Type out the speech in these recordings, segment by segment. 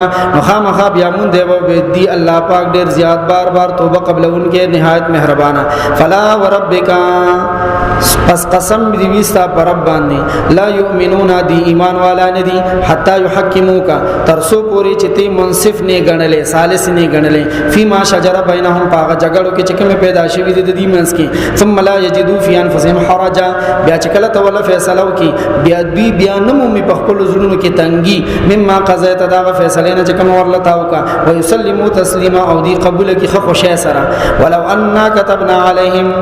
مخامخا بیامون دیو دی اللہ پاک دیر زیاد بار بار توبہ قبل ان کے نہایت مہربانا فلا وربکا پس قسم دیویستا پر رب باندی لا یؤمنون دی ایمان والا ندی حتی یحکموکا ترسو پوری چتی منصف نے گنلے سالس نے گنلے فیما شجر بینہم پاغا جگڑو کی چکم پیدا شوی دی منس کی ثم لا یجدو فی انفسهم حرجا بیا چکلت ولا فیصلو کی بیا نمو می پخپل زلون کی تنگی مما قضیت داغ فیصلینا چکم ورلتاو کا ویسلمو تسلیما او دی قبول کی خخو شیسرا ولو اننا کتبنا علیہم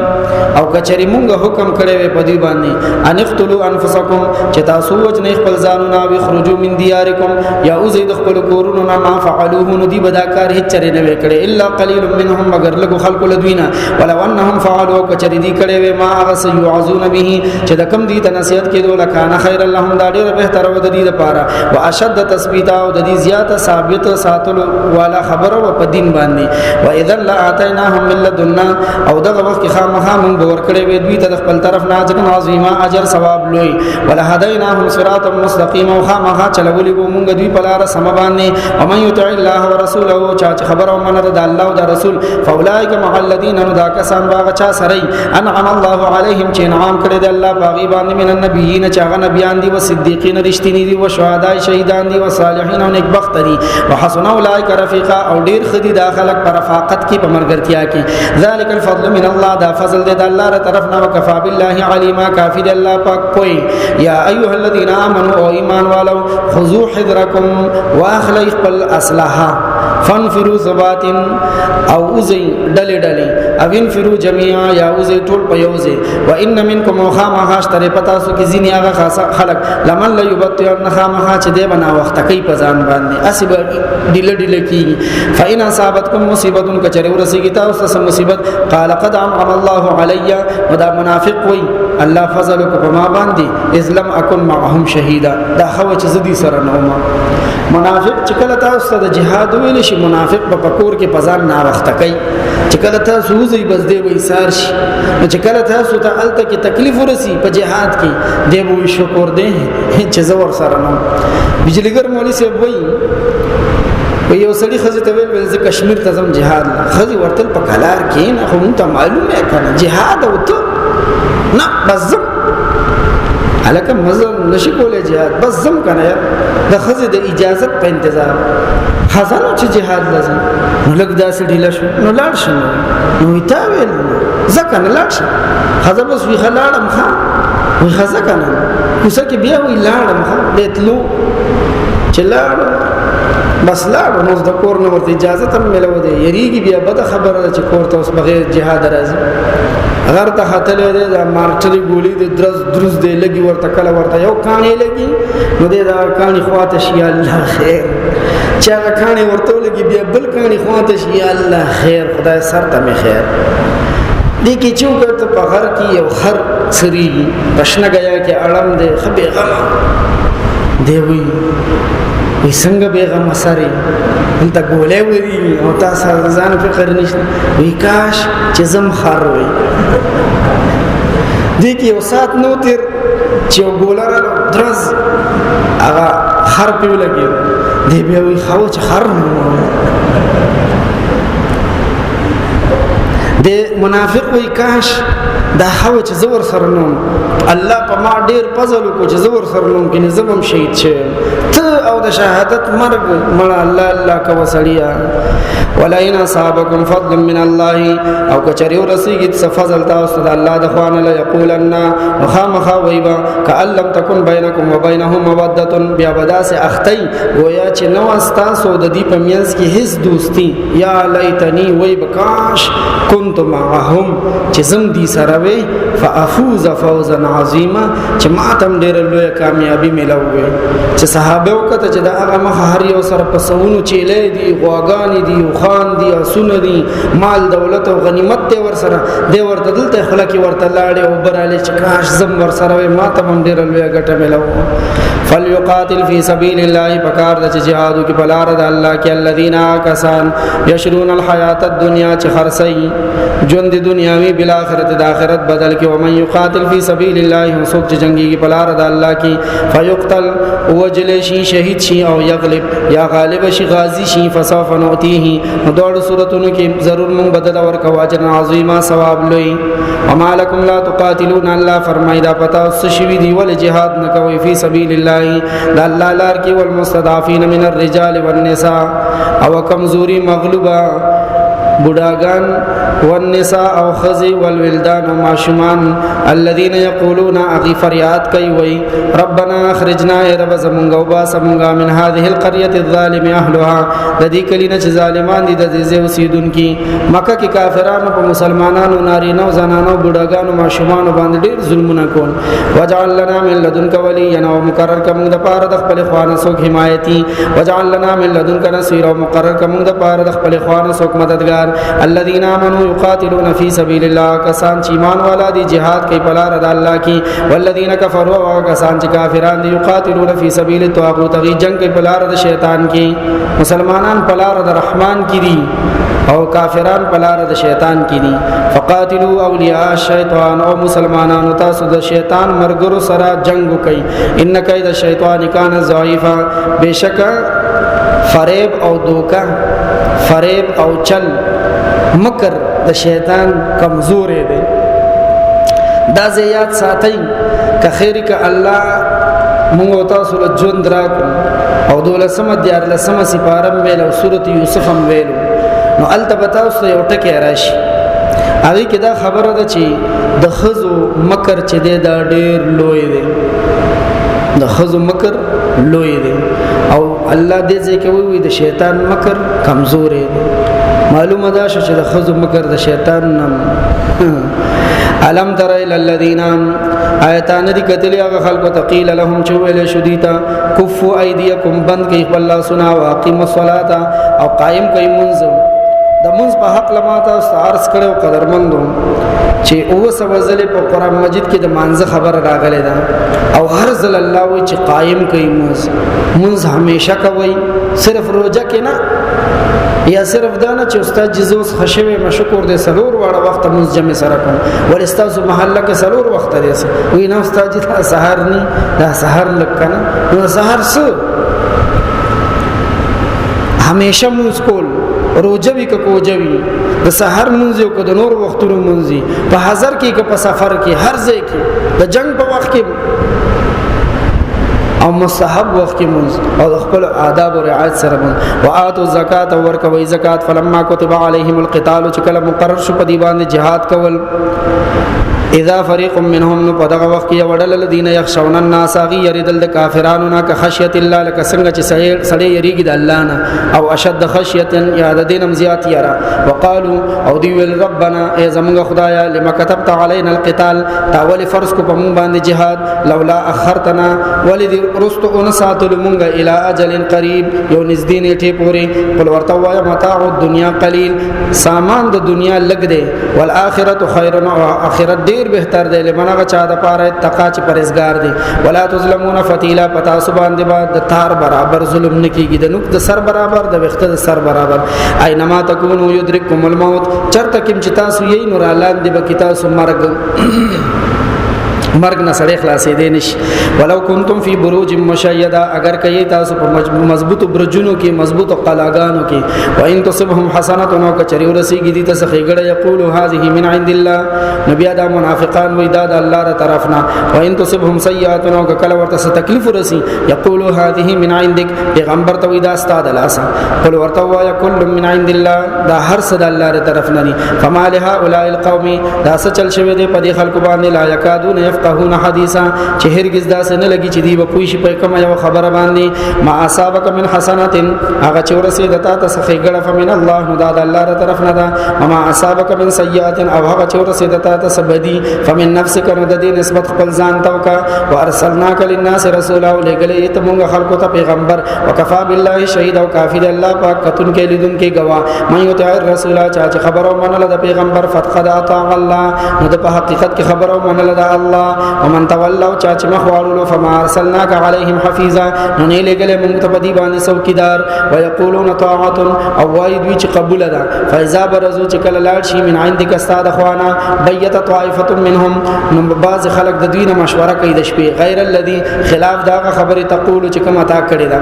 او کچری مونگا حکم کړي وي په دې باندې ان اقتلوا انفسکم چې تاسو وجنه خپل ځانونه او خرجوا من دیارکم یا اوزید خپل کورونو نه ما فعلوه نو دی بداکار هیڅ چره نه وکړي الا قلیل منهم مگر لګو خلق لدوینا ولو انهم فعلوا کچری دی کړي وي ما هغه سيعذون به چې د کم دی ته نصیحت کېدو لکان خیر اللهم دا ډیره بهتر و د دې لپاره واشد تثبیتا او د دې زیاته ثابت ساتلو والا خبره و په دین باندې و اذا لا اتیناهم من لدنا او دغه وخت خامخا مون باور کړي وي دوی ته خپل طرف نه اجر عظیما اجر ثواب لوی ولا هدیناهم صراطا مستقیما وخامخا چلولې وو مونږ دوی په لار سم باندې ومن یطع الله ورسوله چا خبر او منه د الله او د رسول فاولئک مع الذین ندا کسان باغ چا سره انعم الله علیهم چې انعام کړی دی الله باغی باندې من النبیین چا نبیان دي او صدیقین رښتینی دي او شهدا شهیدان دي او صالحین او نیکبخت دي وحسن اولئک رفیقا او ډیر خدي داخلك پر رفاقت کی په مرګرتیا کې ذالک الفضل من الله دا فضل دی د الله طرف نه وکفا بالله علیما کافی دی الله پاک کوئی یا ایها الذین آمنوا او ایمان والو خذوا حذرکم واخلوا خپل اسلحه فانفروا ثبات او اوزي ډلې ډلې او انفروا جميعا یا اوزي ټول په یوزي وان منکم خامخا اشتری پتا سو کې زینی هغه خاص خلق لمن لا یبطئن خامخا چې دی بنا وخت کوي په ځان باندې اسب ډیله ډیله کی فإن اصابتكم مصیبه کچری ورسیږي تاسو سم مصیبت قال قد انعم الله علی ودا منافق وی الله فضل کو په ما باندې اسلام اكن معهم شهیدا دا خو چې زدي سره نوما منافق چې کله تاسو د جهاد ویل شي منافق په پکور کې پزان نه وخت کوي چې کله تاسو زی بس دی وې سار شي چې کله تاسو ته الته کې تکلیف ورسی په جهاد کې دی وې شکر دی چې زور سره نو بجلیګر مولوی صاحب وی یو سړي خزه ته ویل چې کشمیر ته زم جهاد خزي ورتل په کلار کې نه خو ته معلومه کنه جهاد او ته نه بس زم الکه مزه نشي کولای جهاد بس زم کنه یار د خزه د اجازه په انتظار خزانه چې جهاد لازم نو لګ داسې ډیلا شو نو لاړ شو نو تا ویل ځکه نه لاړ شو خزه بس وی خلاړم خان وی خزه کنه کوڅه کې بیا وی لاړم خان بیتلو چې لاړ بس لاړ نو د کور نو ورته اجازه تم ملو دی یریږي بیا بد خبره چې کور ته اوس بغیر جهاد راځي اگر ته خاتلې ده د مارچري ګولې د درز دی لګي ورته کله ورته یو کاني لګي نو دا کاني خواته شي الله خیر چې هغه کاني ورته لګي بیا بل کاني خواته شي الله خیر خدای سر ته می خیر دې کې چوکټ په غر کې یو خر سری پښنه غیا کې اړم دې خبي غم دی وی څنګه بیغم سره انت ګولې وری او تاسو ځان فکر نشته وی کاش چې زم خار وي دې کې یو سات نو تیر چې ګولر درز هغه خر په لګي دې بیا وی خو چې خر دې منافق وی کاش دا خو چې زور سره نوم الله په ما ډیر پزلو کو چې زور سره نوم کې نظم شهید شه ته او د شهادت مرګ مړ الله الله کا وسړیا ولئن اصابكم فضل من الله او کچری ورسیږي څه فضل تاسو د الله د خوانه لا یقولن وخامخ ویبا کأن لم تكن بينكم وبينهم موده بیا بداس اختی گویا چې نو استاسو د دې پمینس کې هیڅ دوستی یا لیتنی وی بکاش كنت معهم چې زم دي سره وي فافوز فوزا عظیما چې ماتم ډېر لوی کامیابی ملوي چې صحابه وکړه چې دا هغه مخ هر یو سره په سونو چيلې دي غواګانی دي خان دي اسونه دي مال دولت او غنیمت ته ور سره دی ورته دلته خلک ورته لاړې او براله چې کاش زم ور سره وي ماتم ډېر لوی ګټه ملو فلیقاتل فی سبیل الله پکار د جهاد کی بلار د الله کی الذین کسان یشرون الحیات الدنیا چ خرسی ژوند دنیاوی بالآخرت د آخرت بدل کی ومن یقاتل فی سبیل الله سوک جنگی کی بلار د الله کی فیقتل وجل شی شهید شی او یغلب یا غالب شی غازی شی فسوف نؤتیه دوڑ سورتونو کی ضرور من بدل اور کواجر عظیما ثواب لوی وما لكم لا تقاتلون الله فرمایدا پتا اس شوی دی ول جهاد نکوي فی سبیل الله د الله لار کی والمستضعفین من الرجال والنساء او کمزوری مغلوبہ بډاګان والنساء او خزي والولدان وماشمان الذين يقولون اغي فریاد کوي وي ربنا اخرجنا يا رب زمونږ وباس مونږه من هذه القريه الظالم اهلها د دې کلینه چې ظالمان دي د دې اوسیدونکو مکه کې کافرانو په مسلمانانو نارینه او زنانو بډاګانو ماشومان باندې ډېر ظلمونه کول وجعل لنا من لدنك وليا ومقرر کوم د پاره د خپل خوانه سو حمایتي وجعل لنا من لدنك نصيرا ومقرر کوم د پاره د خپل خوانه سو مددگار الذين امنوا يقاتلون في سبيل الله کسان چې ایمان والا دي jihad کوي په لار د الله کې والذین کفروا کسان چې کافران دي يقاتلون في سبيل الطاغوت غي جنگ کوي په لار د شیطان کې مسلمانان په لار د رحمان کې دي او کافران په لار د شیطان کې دي فقاتلوا اولیاء الشیطان او مسلمانانو تاسو د شیطان مرګرو سره جنگ کوي ان کید الشیطان کان ضعیفا بشک فریب او دوکا فریب او چل مکر د شیطان کمزور دی دا زیات ساتي که خیر که الله موږ تاسو له ژوند راکړو او دولسمه دیار لسمه سپارم ویل او سورۃ یوسف هم ویل نو التبتاوس یو ټکی راشي هغه کې دا خبره ده چې د خزو مکر چې دی دا ډیر لوی دی د خزو مکر لوی دی او الله دې ځکه وی د شیطان مکر کمزور دی معلومه ده چې د خزو مکر د شیطان نم علم تر الى الذين آیتان دی کتلی هغه خلق تقیل لهم چویل شدیتا کفوا ایدیکم بند کی الله سنا واقیم الصلاه او قائم کی منځ د منځ په حق لماته عرض کړو قدرمندو چې او سوزل په قران مجید کې د مانزه خبر راغلی دا او هر ځل الله وی چې قائم کوي منځ همیشه کوي صرف روزه کې نه یا صرف دانه چې استاد جزوس خشوي مشکور دي سلور واړه وخت منځ جمع سره کوم ول استاد محله کې سلور وخت دی وی نو استاد چې سحر ني دا سحر لکنه نو سحر څه همیشه منځ کول روجوی که کوجوی د سحر منځ یو که د نور وختونو منځي په حضر کې که په سفر کې هر ځای کې د جنگ په وخت کې او مستحب وخت کې منځ او خپل آداب او رعایت سره منځ واتو زکات او ورکوي زکات فلما كتب عليهم القتال چې کله مقرر شو په دی باندې jihad کول اذا فريق منهم نو په دغه وخت کې وړل الذين يخشون الناس غي يريدل د کافرانو نه خشیت الله لك څنګه چې سړی یریږي د الله نه او اشد خشیت یا د دینم زیات یرا وقالو او دی ویل ربنا ای زمونږ خدایا لما كتبت علينا القتال تاول فرض کو په مونږ باندې jihad لولا اخرتنا ولذ رست ان ساتل مونږ الى اجل قریب یو نزدې نیټه پوري بل ورته وای متاع الدنيا قليل سامان د دنیا لګ دی والآخرت خیر او اخرت ډیر بهتر دی لمن هغه چا د پاره تقا چې پرهیزګار دی ولا تظلمون فتیلا پتا سبحان دی بعد تار برابر ظلم نکیږي د نوک د سر برابر د وخت د سر برابر اينما تکونو یدرککم الموت چرته کیم چې تاسو یې نور اعلان دی به تاسو مرګ نه سړی خلاصې دی نشي ولو کنتم فی بروج مشیده اگر کای تاسو په مضبوط برجونو کې مضبوط قلاګانو کې و ان تصبهم حسنه نو کچری ورسیږي دي ته خېګړه یقول هذه من عند الله نبی ادا منافقان وې دا د الله تر طرفنا و ان تصبهم سیئات نو کله ورته تکلیف ورسی یقول هذه من عندك پیغمبر ته وې دا استاد لاسه قل ورته وایا کل من عند الله دا هر څه د الله تر طرفنا دي فما له هؤلاء القوم دا څه چل شوی دی په دې خلکو باندې لا یکادون يفقهون حدیثا چې هرگز داسې نه لګي چې دی به پوي شي په کوم یو خبره باندې ما اصابک من حسنات هغه چې ورسید تا ته خېګړه فمن الله نو دا د الله تر طرف نه ده وما اصابک من سیئات او هغه چې ورسید تا ته سبدي فمن نفسک نو د دې نسبت خپل ځان ته وکا وارسلناک للناس رسولا ولګلې ته موږ خلکو ته پیغمبر وکفا بالله شهید او کافی د الله پاک کتون کې لیدون کې گواه مې یو ته رسول چا چې خبرو منل د پیغمبر فتقد اطاع الله نو د په حقیقت کې خبرو منل د الله الله ومن تولوا چاچ مخوالو فما ارسلناك عليهم حفيظا نه لګل موږ ته بدی باندې څوکیدار ويقولون طاعه او وای دوی چې قبول ده فاذا برزو چې کله لاړ شي من عندك استاد اخوانا بيت طائفه منهم نو بعض خلق د دوی نه مشوره کوي د شپې غیر الذي خلاف دا خبره تقول چې کوم تا کړی ده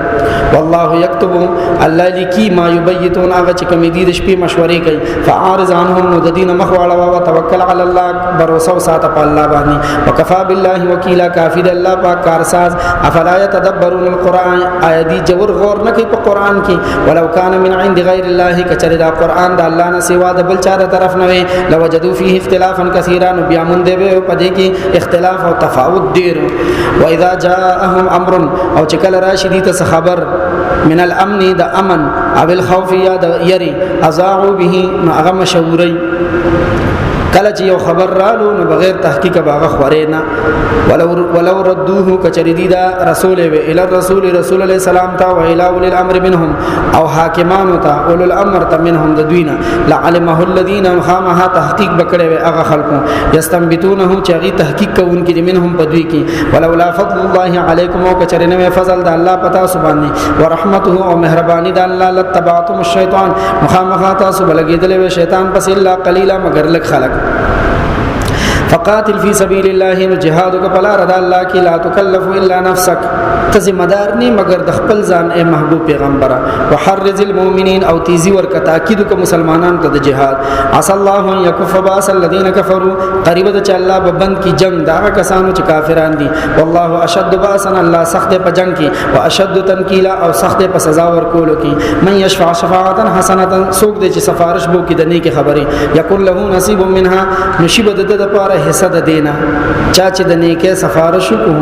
والله يكتب الله لکی ما يبيتون هغه چې کوم دي د شپې مشورې کوي فعارض عنهم نو د دین مخواړه او توکل علی الله باور ساته په الله باندې وکفا بالله وکیلا کافی د الله پاک کارساز افلا يتدبرون القران ایدی جور غور نه کوي په قران کې ولو کان من عند غیر الله کچره دا قران د الله نه سوا د بل چا طرف نه وي لوجدوا فيه اختلافا كثيرا بیا مونږ دی په دې کې اختلاف او تفاوت ډیر واذا جاءهم امر او چې کله راشي دي ته خبر من الامن د امن او الخوف یا د یری اذاعوا به هغه مشوري کله چې یو خبر رالو نو بغیر تحقیق باغه خورینا ولو ردوه کچریدی دا رسول و الى الرسول رسول الله سلام تا و الى اول الامر منهم او حاکمان تا اول الامر تا منهم د دوینا لعلمه الذين خامها تحقیق بکړي و هغه خلقو یستنبتونه چغي تحقیق کوونکې منهم په دوی کې ولولا فضل الله علیکم او کچرنه فضل د الله پتا سبحانه ورحمته او مهربانی د الله لتبعتم الشیطان مخامخه تاسو بلګیدل و شیطان پس الا قليلا مگر لک خلق فقاتل فی سبیل الله نو جهاد کو پلا رضا الله کی لا تکلف الا نفسك ته ذمہ دار نه مگر د خپل ځان اے محبوب پیغمبره وحرز المؤمنین او تیزی ور ک تاکید کو مسلمانان ته د جهاد عسى الله یکف باس الذين كفروا قریب د چ الله ببند کی جنگ دا کسانو چې کافران دي والله اشد باسا الله سخت په جنگ کې او اشد تنکیلا او سخت په سزا ور کولو کې من یشفع شفاعتا حسنه سوق د چې سفارش بو کې د نیکی خبره یکون له نصیب منها نشیب د پاره حصہ د دینا چا چې د نیکه سفارش کو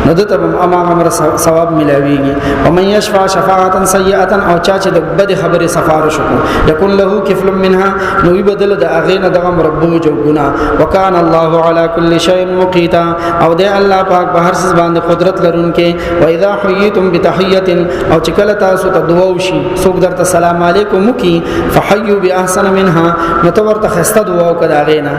نو د تب امام ثواب ملاویږي او من یشفع شفاعتا سیئه او چا چې د بد خبره سفارش کو یکون له کفل منها نو بدل د اغینه د ربو جو ګنا وکانه الله علی کل شیء مقیتا او د الله پاک به هر څه باندې قدرت لرونکي و اذا حییتم بتحیه او چې کله تاسو ته دعا وشي څوک درته سلام علیکم کی فحیوا باحسن منها متورته خسته دعا وکړه غینا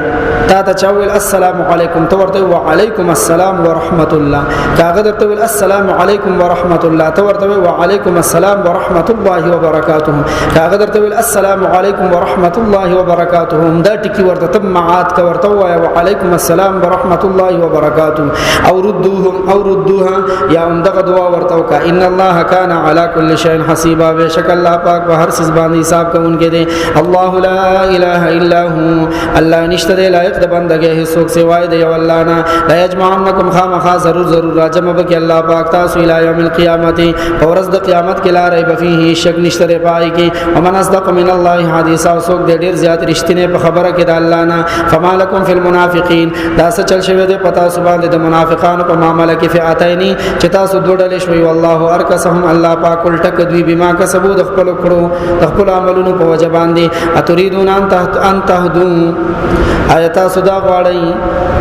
تا ته چاول السلام علیکم تورته وعلیکم السلام ورحمت الله کاغه درته ول السلام علیکم ورحمت الله تورته وعلیکم السلام ورحمت الله وبرکاته کاغه درته ول السلام علیکم ورحمت الله وبرکاته دا ټکی ورته تم معات کا ورته وعلیکم السلام ورحمت الله وبرکاته او ردوها یا اندغه دعا ورته کا ان الله کان علی کل شیء حسیبا بشک الله پاک به هر څه باندې حساب کوونکی دی الله لا اله الا هو الله نشته لایق د بندګۍ هیڅوک سوای دی او الله نه لا یجمعنکم خامخا ضرور راجم بک الله پاک تاسو الی یوم القیامت ورځ د قیامت کې لا ریب فیه شک نشته پای کې ومن اصدق من الله حدیث او څوک ډیر زیات رښتینه په خبره کې د الله نه فمالکم فی المنافقین دا څه چل شوی دی پتا سبحان د منافقانو په معاملې کې فئاتین چې تاسو دوړل شوی والله ارکسهم الله پاک الټک دوی بما کسبو د خپل کړو د خپل عملونو په وجه باندې اتریدون ان تهدون آیات صدا غواړي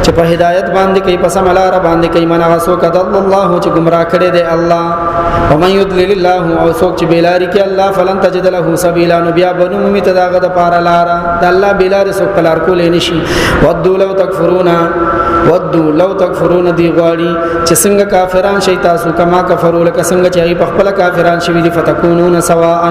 چې په هدایت باندې کوي په سملار باندې کوي منغه سو کدل الله چې گمراه کړي دی الله او من یضلل الله او سوک چې بیلاری کې الله فلن تجد له سبیلا نو بیا بنو متداغه د پار لارا د الله بیلار سو کلار کول نشي ودو لو تکفرون دی غواړي چې څنګه کافران شي تاسو کما کفروا لك څنګه چې په خپل کافران شوي دي فتكونون سواء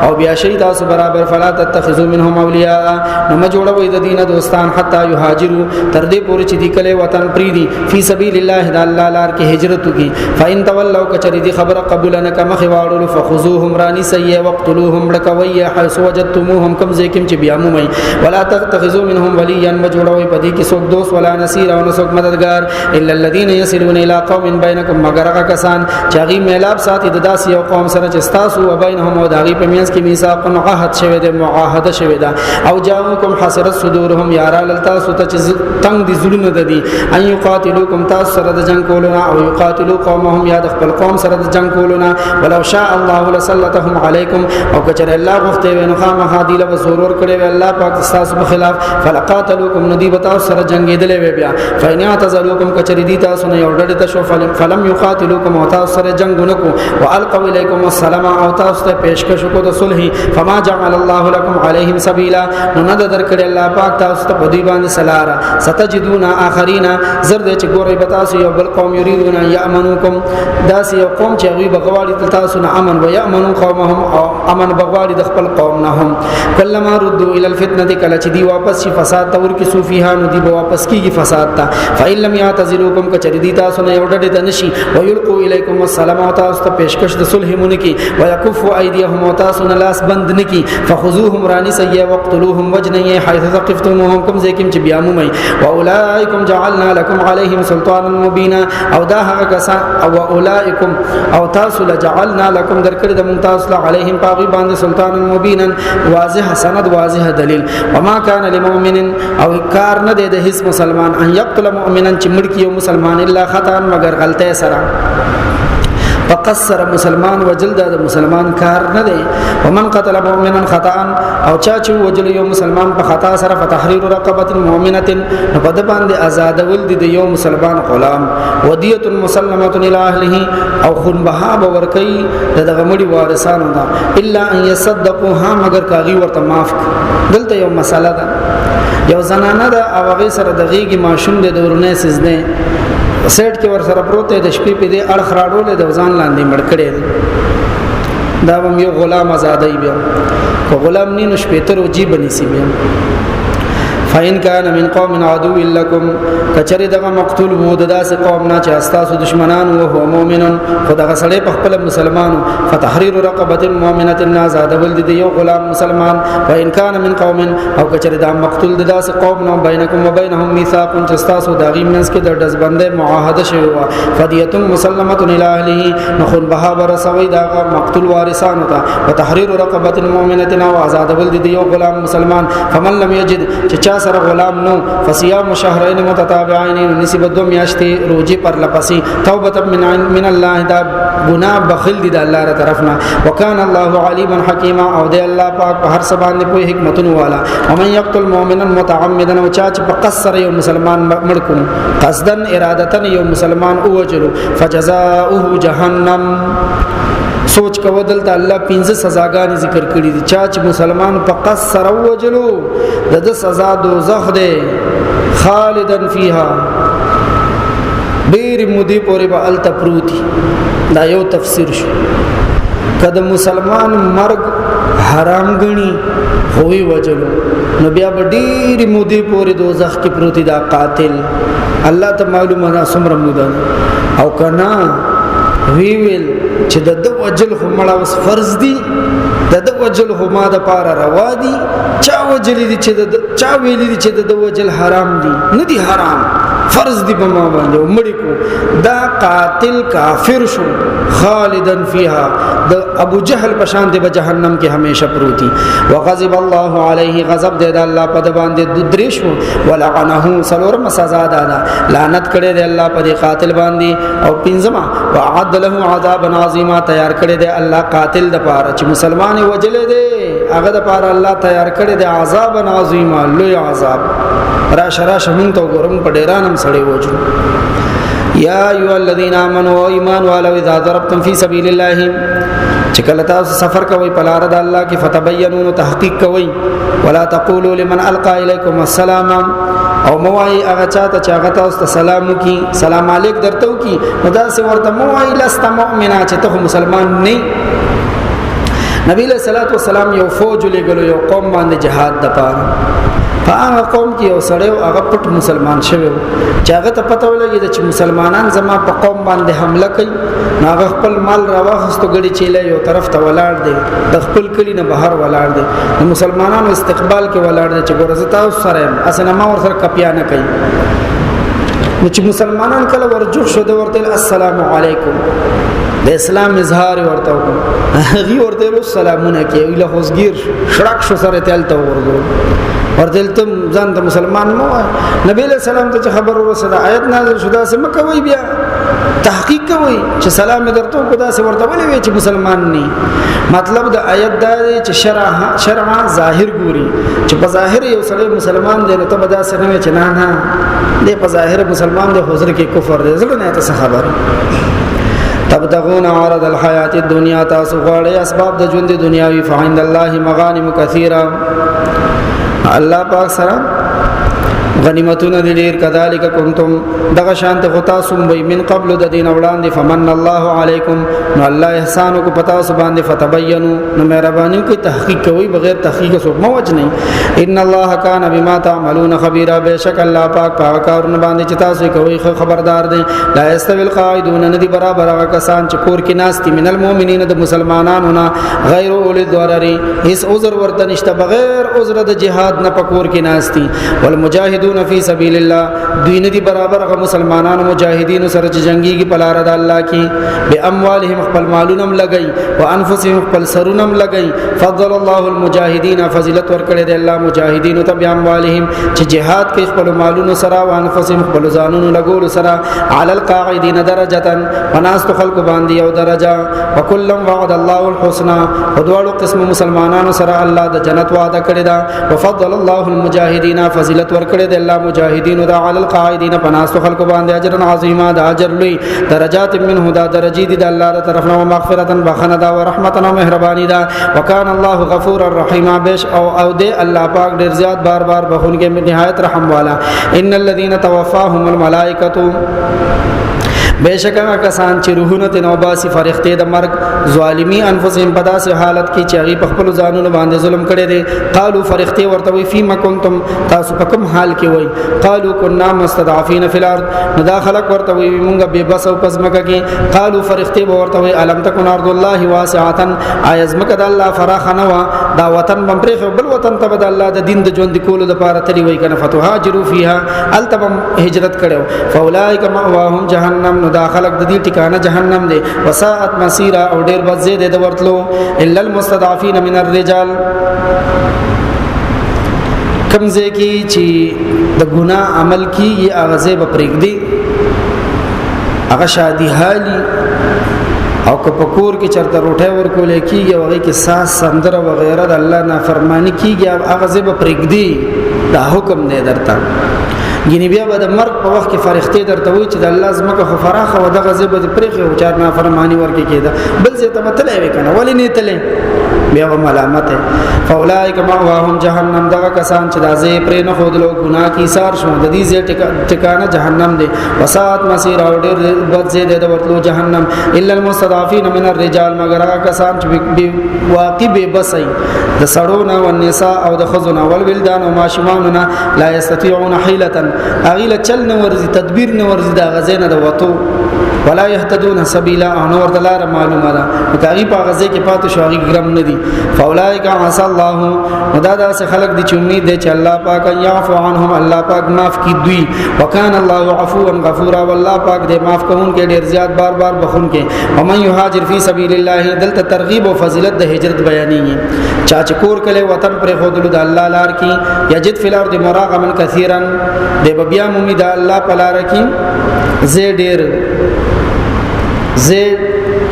او بیا شي تاسو برابر فلا تتخذوا منهم اولیاء نو ما جوړوي د دینه دوستان حتا یهاجروا تر دې پورې چې دی کله وطن پریدي فی سبیل الله د الله لار کې هجرت کی فإن تولوا کچری دی خبر قبول نه کما خواړو فخذوهم رانی سی وقتلوهم لکوی حيث وجدتموهم کم زکم چې بیا مومي ولا تتخذوا منهم وليا مجوړوي پدې کې څوک دوست ولا نصير او څوک مددگار الا الذين يصلون الى قوم بينكم مگر هغه کسان چې هغه میلاب ساتي د داسې یو قوم سره چې تاسو او بینهم او دغه په میانس کې میثاق عهد شوی دی معاهده شوی دا او جاءوکم حسرت صدورهم یارا لتا سوت چې تنگ دي زړونه د دي ان یقاتلوکم تاسو سره د جنگ کولو او یقاتلوا قومهم یا د خپل قوم سره د جنگ کولونه ولو شاء الله لسلطهم علیکم او کچره الله غفته وینو خامخا دی له زورور کړي وی الله پاک تاسو په خلاف فلقاتلوکم ندی بتاو سره جنگیدلې وی بیا فین اعتزلوکم کچری دی تاسو نه یو ډډه تاسو فلم یقاتلوکم او تاسو سره جنگونکو والقوا الیکم السلام او تاسو ته پیشکش کو د صلح فما جعل الله لكم عليهم سبيلا نو نه درکړي الله پاک تاسو ته په دی باندې سلاره ستجدون اخرین زرد چې ګورې بتاسو یو بل قوم یریدون یامنوکم داس یو قوم چې غوی بغواړي تاسو نه امن و یامنون قومهم او امن بغواړي د خپل قوم نه هم کلمہ ردوا الى الفتنه کله چې دی واپس شي فساد تور کې صوفیها نو دی واپس کیږي فساد ته فإن لم يعتزلوكم کچری دی تاسو نه یو ډډه تنشي ويلقوا اليكم السلام او تاسو ته پیشکش د صلح مونږ کی ويكفوا ايديهم او تاسو نه لاس بند نکی فخذوهم رانی سیئ وقتلوهم وجنی حيث ثقفتموهم کوم ځکه چې بیا مومي واولئکم جعلنا لكم عليهم سلطانا مبینا او دا هغه کسان او اولئکم او تاسو لجعلنا لكم درکړه د ممتاز عليهم باغي باندې سلطانا مبینا واضح سند واضح دلیل وما كان لمؤمن او کار نه د هیڅ مسلمان ان يقتل مؤمنا چې مړ کیو مسلمان الا خطا مگر غلطه سره فقصر مسلمان وجلد د مسلمان کار نه دی ومن قتل مؤمنا خطا او چا چې وجل یو مسلمان په خطا سره فتحرير رقبه مؤمنه په د باندې آزاد ول دي یو مسلمان غلام ودیه مسلمه الى اهله او خون بها ورکی دغه مړي وارثانو دا الا ان يصدقوها مگر کاغي ورته معاف دلته یو مساله ده یو زنانه ده او هغه سره دغیږي ماشوم د دورنه سزنه سیټ کې ور سره پروت د شپې په دې اړه خراړول د ځان لاندې مړ کړي دا هم یو غلام آزادای بیا کو غلام نینو شپې تر وجي بني سی بیا فإن كان من قوم عدو لكم کچری دغه مقتول وو داسې قوم نه چې استاسو دشمنان او هو مؤمن خدای سره په خپل مسلمان فتحرير رقبه مؤمنه آزاد ول دي یو غلام مسلمان وإن كان من قوم او کچری دا مقتول داسې قوم نه بینکم وبینهم میثاق چې استاسو دغه منس کې د دزبندې معاهده شوی و فدیه مسلمه الى اهله نخون بها برسوي دا مقتول وارثانو ته وتحرير رقبه مؤمنه او آزاد ول دي یو غلام مسلمان فمن لم يجد چې سره غلام نو فصيام شهرين متتابعين نسبت دو میاشتې روزي پر لپسي توبه من الله دا گناہ بخل دي د الله تر طرفنا وكان الله عليما حكيما او د الله پاک په هر څه باندې په حکمتونو والا ومن يقتل مؤمنا متعمدا او چا چې په قصر یو مسلمان مړکون قصدن ارادتن یو مسلمان اوجلو فجزاؤه جهنم سوچ کو دلته الله 15 سزاګانې ذکر کړې دي چا چې مسلمان په قصر وجلو د سزا دوزخ ده خالدن فیها ډیر مودي پورې به ال تپروتی دا یو تفسیر شو کله مسلمان مرګ حرام غني هوی وجلو نو بیا به ډیر مودي پورې دوزخ کې پروتی دا قاتل الله ته معلومه ده سمره موده او کنا ویل چې د وجل همړه وس فرض دي د وجل هما د پاره روا دي چا وجل دي چې چا ویل دي چې د وجل حرام دي نه دي حرام فرض دي په ما باندې مړی کو دا قاتل کافر شو خالدن فیها د ابو جهل پشان دی په جهنم کې همیشه پروتي وغضب الله علیه غضب دی د الله په باندې درې شو ولعنه سلورم سزا ده لعنت کړي دی الله په قاتل باندې او پنځما وعد له عذاب عظیما تیار کړي دی الله قاتل د پاره چې مسلمان وجل دی هغه د پاره الله تیار کړي دی عذاب عظیما لوی عذاب را شمون تو ګورم په ډیرانم سړی وجو یا ایها الذین آمنوا ایمان والو اذا ضربتم فی سبیل الله چې کله تاسو سفر کوئ په لار د الله کې فتبینوا تحقیق کوئ ولا تقولوا لمن القى الیکم السلام او موای هغه چاته چې هغه تاسو ته سلام کی سلام علیک درته کی مدا سي ورته موای لست مؤمنا چې ته مسلمان نه نبی له صلوات و سلام یو فوج لګلو یو قوم باندې جهاد د پاره هغه قوم کې یو سړی هغه پټ مسلمان شوی چې هغه ته پته ولګي چې مسلمانان زما په قوم باندې حمله کوي هغه خپل مال راوخستو غړي چیلې یو طرف ته ولاړ دی د خپل کلی نه بهر ولاړ دی د مسلمانانو استقبال کې ولاړ دی چې ګورزه تاسو سره اسنه ما ور سره کپیا نه کوي نو چې مسلمانان کله ورجو شو د ورته السلام علیکم د اسلام اظهار ورته هغه ورته له سلامونه کوي له خوځګیر شړک شو سره تلته ورغو ورته تم ځان ته مسلمان مو نبی له سلام ته خبر ورسره آیت نازل شوه سم کوي بیا تحقیق کوي چې سلام درته کو دا سه ورته ولې چې مسلمان ني مطلب د آیت دا چې شرع ظاهر ګوري چې په ظاهر یو سره مسلمان دی نو ته بدا سره نه چې نه دی په ظاهر مسلمان دی حضور کې کفر دی زړه نه ته خبر تبتغون عرض الحیات الدنیا تاسو غواړئ اسباب د ژوند دنیاوي فعند الله مغانم کثیره الله پاک سره غنیمتونه دیر کذالک کنتم دغه شانت غتا سم وی من قبل د دین اولان فمن الله علیکم نو الله احسان کو پتا سو باندې فتبینوا نو مهربانی کوي تحقیق کوي بغیر تحقیق سو موج نه ان الله کان بما تعملون خبيرا بشک الله پاک کارونه باندې چتا سو کوي خبردار دی لا استوی القاعدون ندی برابر هغه کسان چې کور کې ناس دي من المؤمنین د مسلمانانو نه غیر اول الضرر هیڅ عذر ورته نشته بغیر عذر د جهاد نه پکور کې ناس دي والمجاهدون فی سبیل الله دوی ندی برابر هغه مسلمانانو مجاهدین سره چې جنگي کې پلار د الله کې به اموالهم خپل مالونم لګي او انفسهم خپل سرونم لګي فضل الله المجاهدین فضیلت ورکړي دی الله مجاهدین ته به اموالهم چې جهاد کې خپل مالونو سره او انفسهم خپل ځانونو لګول سره علی القاعدین درجه وناس خلق باندې یو درجه وکلم وعد الله الحسنى ودوالو قسم مسلمانانو سره الله د جنت وعده کړی دا وفضل الله المجاهدین فضیلت ورکړي دی الله مجاهدین دا علی القاعدین پناست خلق باندې اجر عظیما دا اجر لوی درجات منه دا درجی دی د الله تر طرف نو مغفرتا بخنه دا ورحمتا او مهربانی دا وکان الله غفور الرحیم بیش او دی الله پاک ډیر زیات بار بار بخونګه نهایت رحم والا ان الذين توفاهم الملائکه بیشکه کسان چې روحونه ته نوباسي فرښتې د مرګ ظالمی انفسهم په داسې حالت کې چې هغه په خپل ځانونو باندې ظلم کړي دي قالو فرښتې ورته وی فيما كنتم تاسو په کوم حال کې وای قالو كنا مستضعفين في الارض نو دا خلق ورته وی مونږ به بس او پزمکه کې قالو فرښتې ورته وی الم تكن ارض الله واسعه ایزمکه د الله فراخنه وا دا وطن بمپرخ بل وطن ته د الله د دین د ژوند کولو د پاره تلی وی کنه فتوهاجروا فيها التبم هجرت کړو فاولائک مأواهم جهنم دا خلق د دې ټکانه جهنم دی وساعت مسیرا او ډیر بد زید د ورتلو الا المستضعفين من الرجال کمزه کی چې د ګناه عمل کی اغازه به پرېږدي هغه شادي حالي او که پکور کې چرته روټه ورکول کیږي او هغه کې ساس سندره وغیرہ د الله نافرمانی کیږي اغازه به پرېږدي دا حکم نه درته ګینه بیا به د مرګ په وخت کې فرښتې درته وي چې د الله زمکه خو فراخه او د غزه به پرېخه او چار نافرمانی ورکې کېده بل څه ته متلې وکنه ولی نه تلې بیا و ملامت فاولائک مأواهم جهنم دغه کسان چې دازې پرې نه خودلو ګناه کی سار شو د دې ټکانه جهنم دی وسات مسیر او ډېر بد زید د ورتلو جهنم الا المستضعفين من الرجال مگر هغه کسان چې واقع به بسای د سړونو او النساء او د خزونه او ولدان او ماشومانونه لا یستطيعون حیلة اغیل چل نه ورزي تدبیر نه ورزي د غزینه د وته ولا يهتدون سبيلا ان ور دلار معلومه ده کاغي په غزه کې پاتې شوغي ګرم نه دي فاولائک عسى الله مدادا سے خلق دي چې امید ده چې الله پاک يعفو عنهم الله پاک معاف کی دوی وکانه الله عفوا غفورا والله پاک دې معاف کوون کې ډیر زیات بار بار بخون کې ومن يهاجر في سبيل الله دلته ترغیب او فضیلت د هجرت بیانېږي چا چې کور کله وطن پر خودلو د الله لار کې یجد فی الارض مراغما كثيرا د بیا امید الله په لار کې زه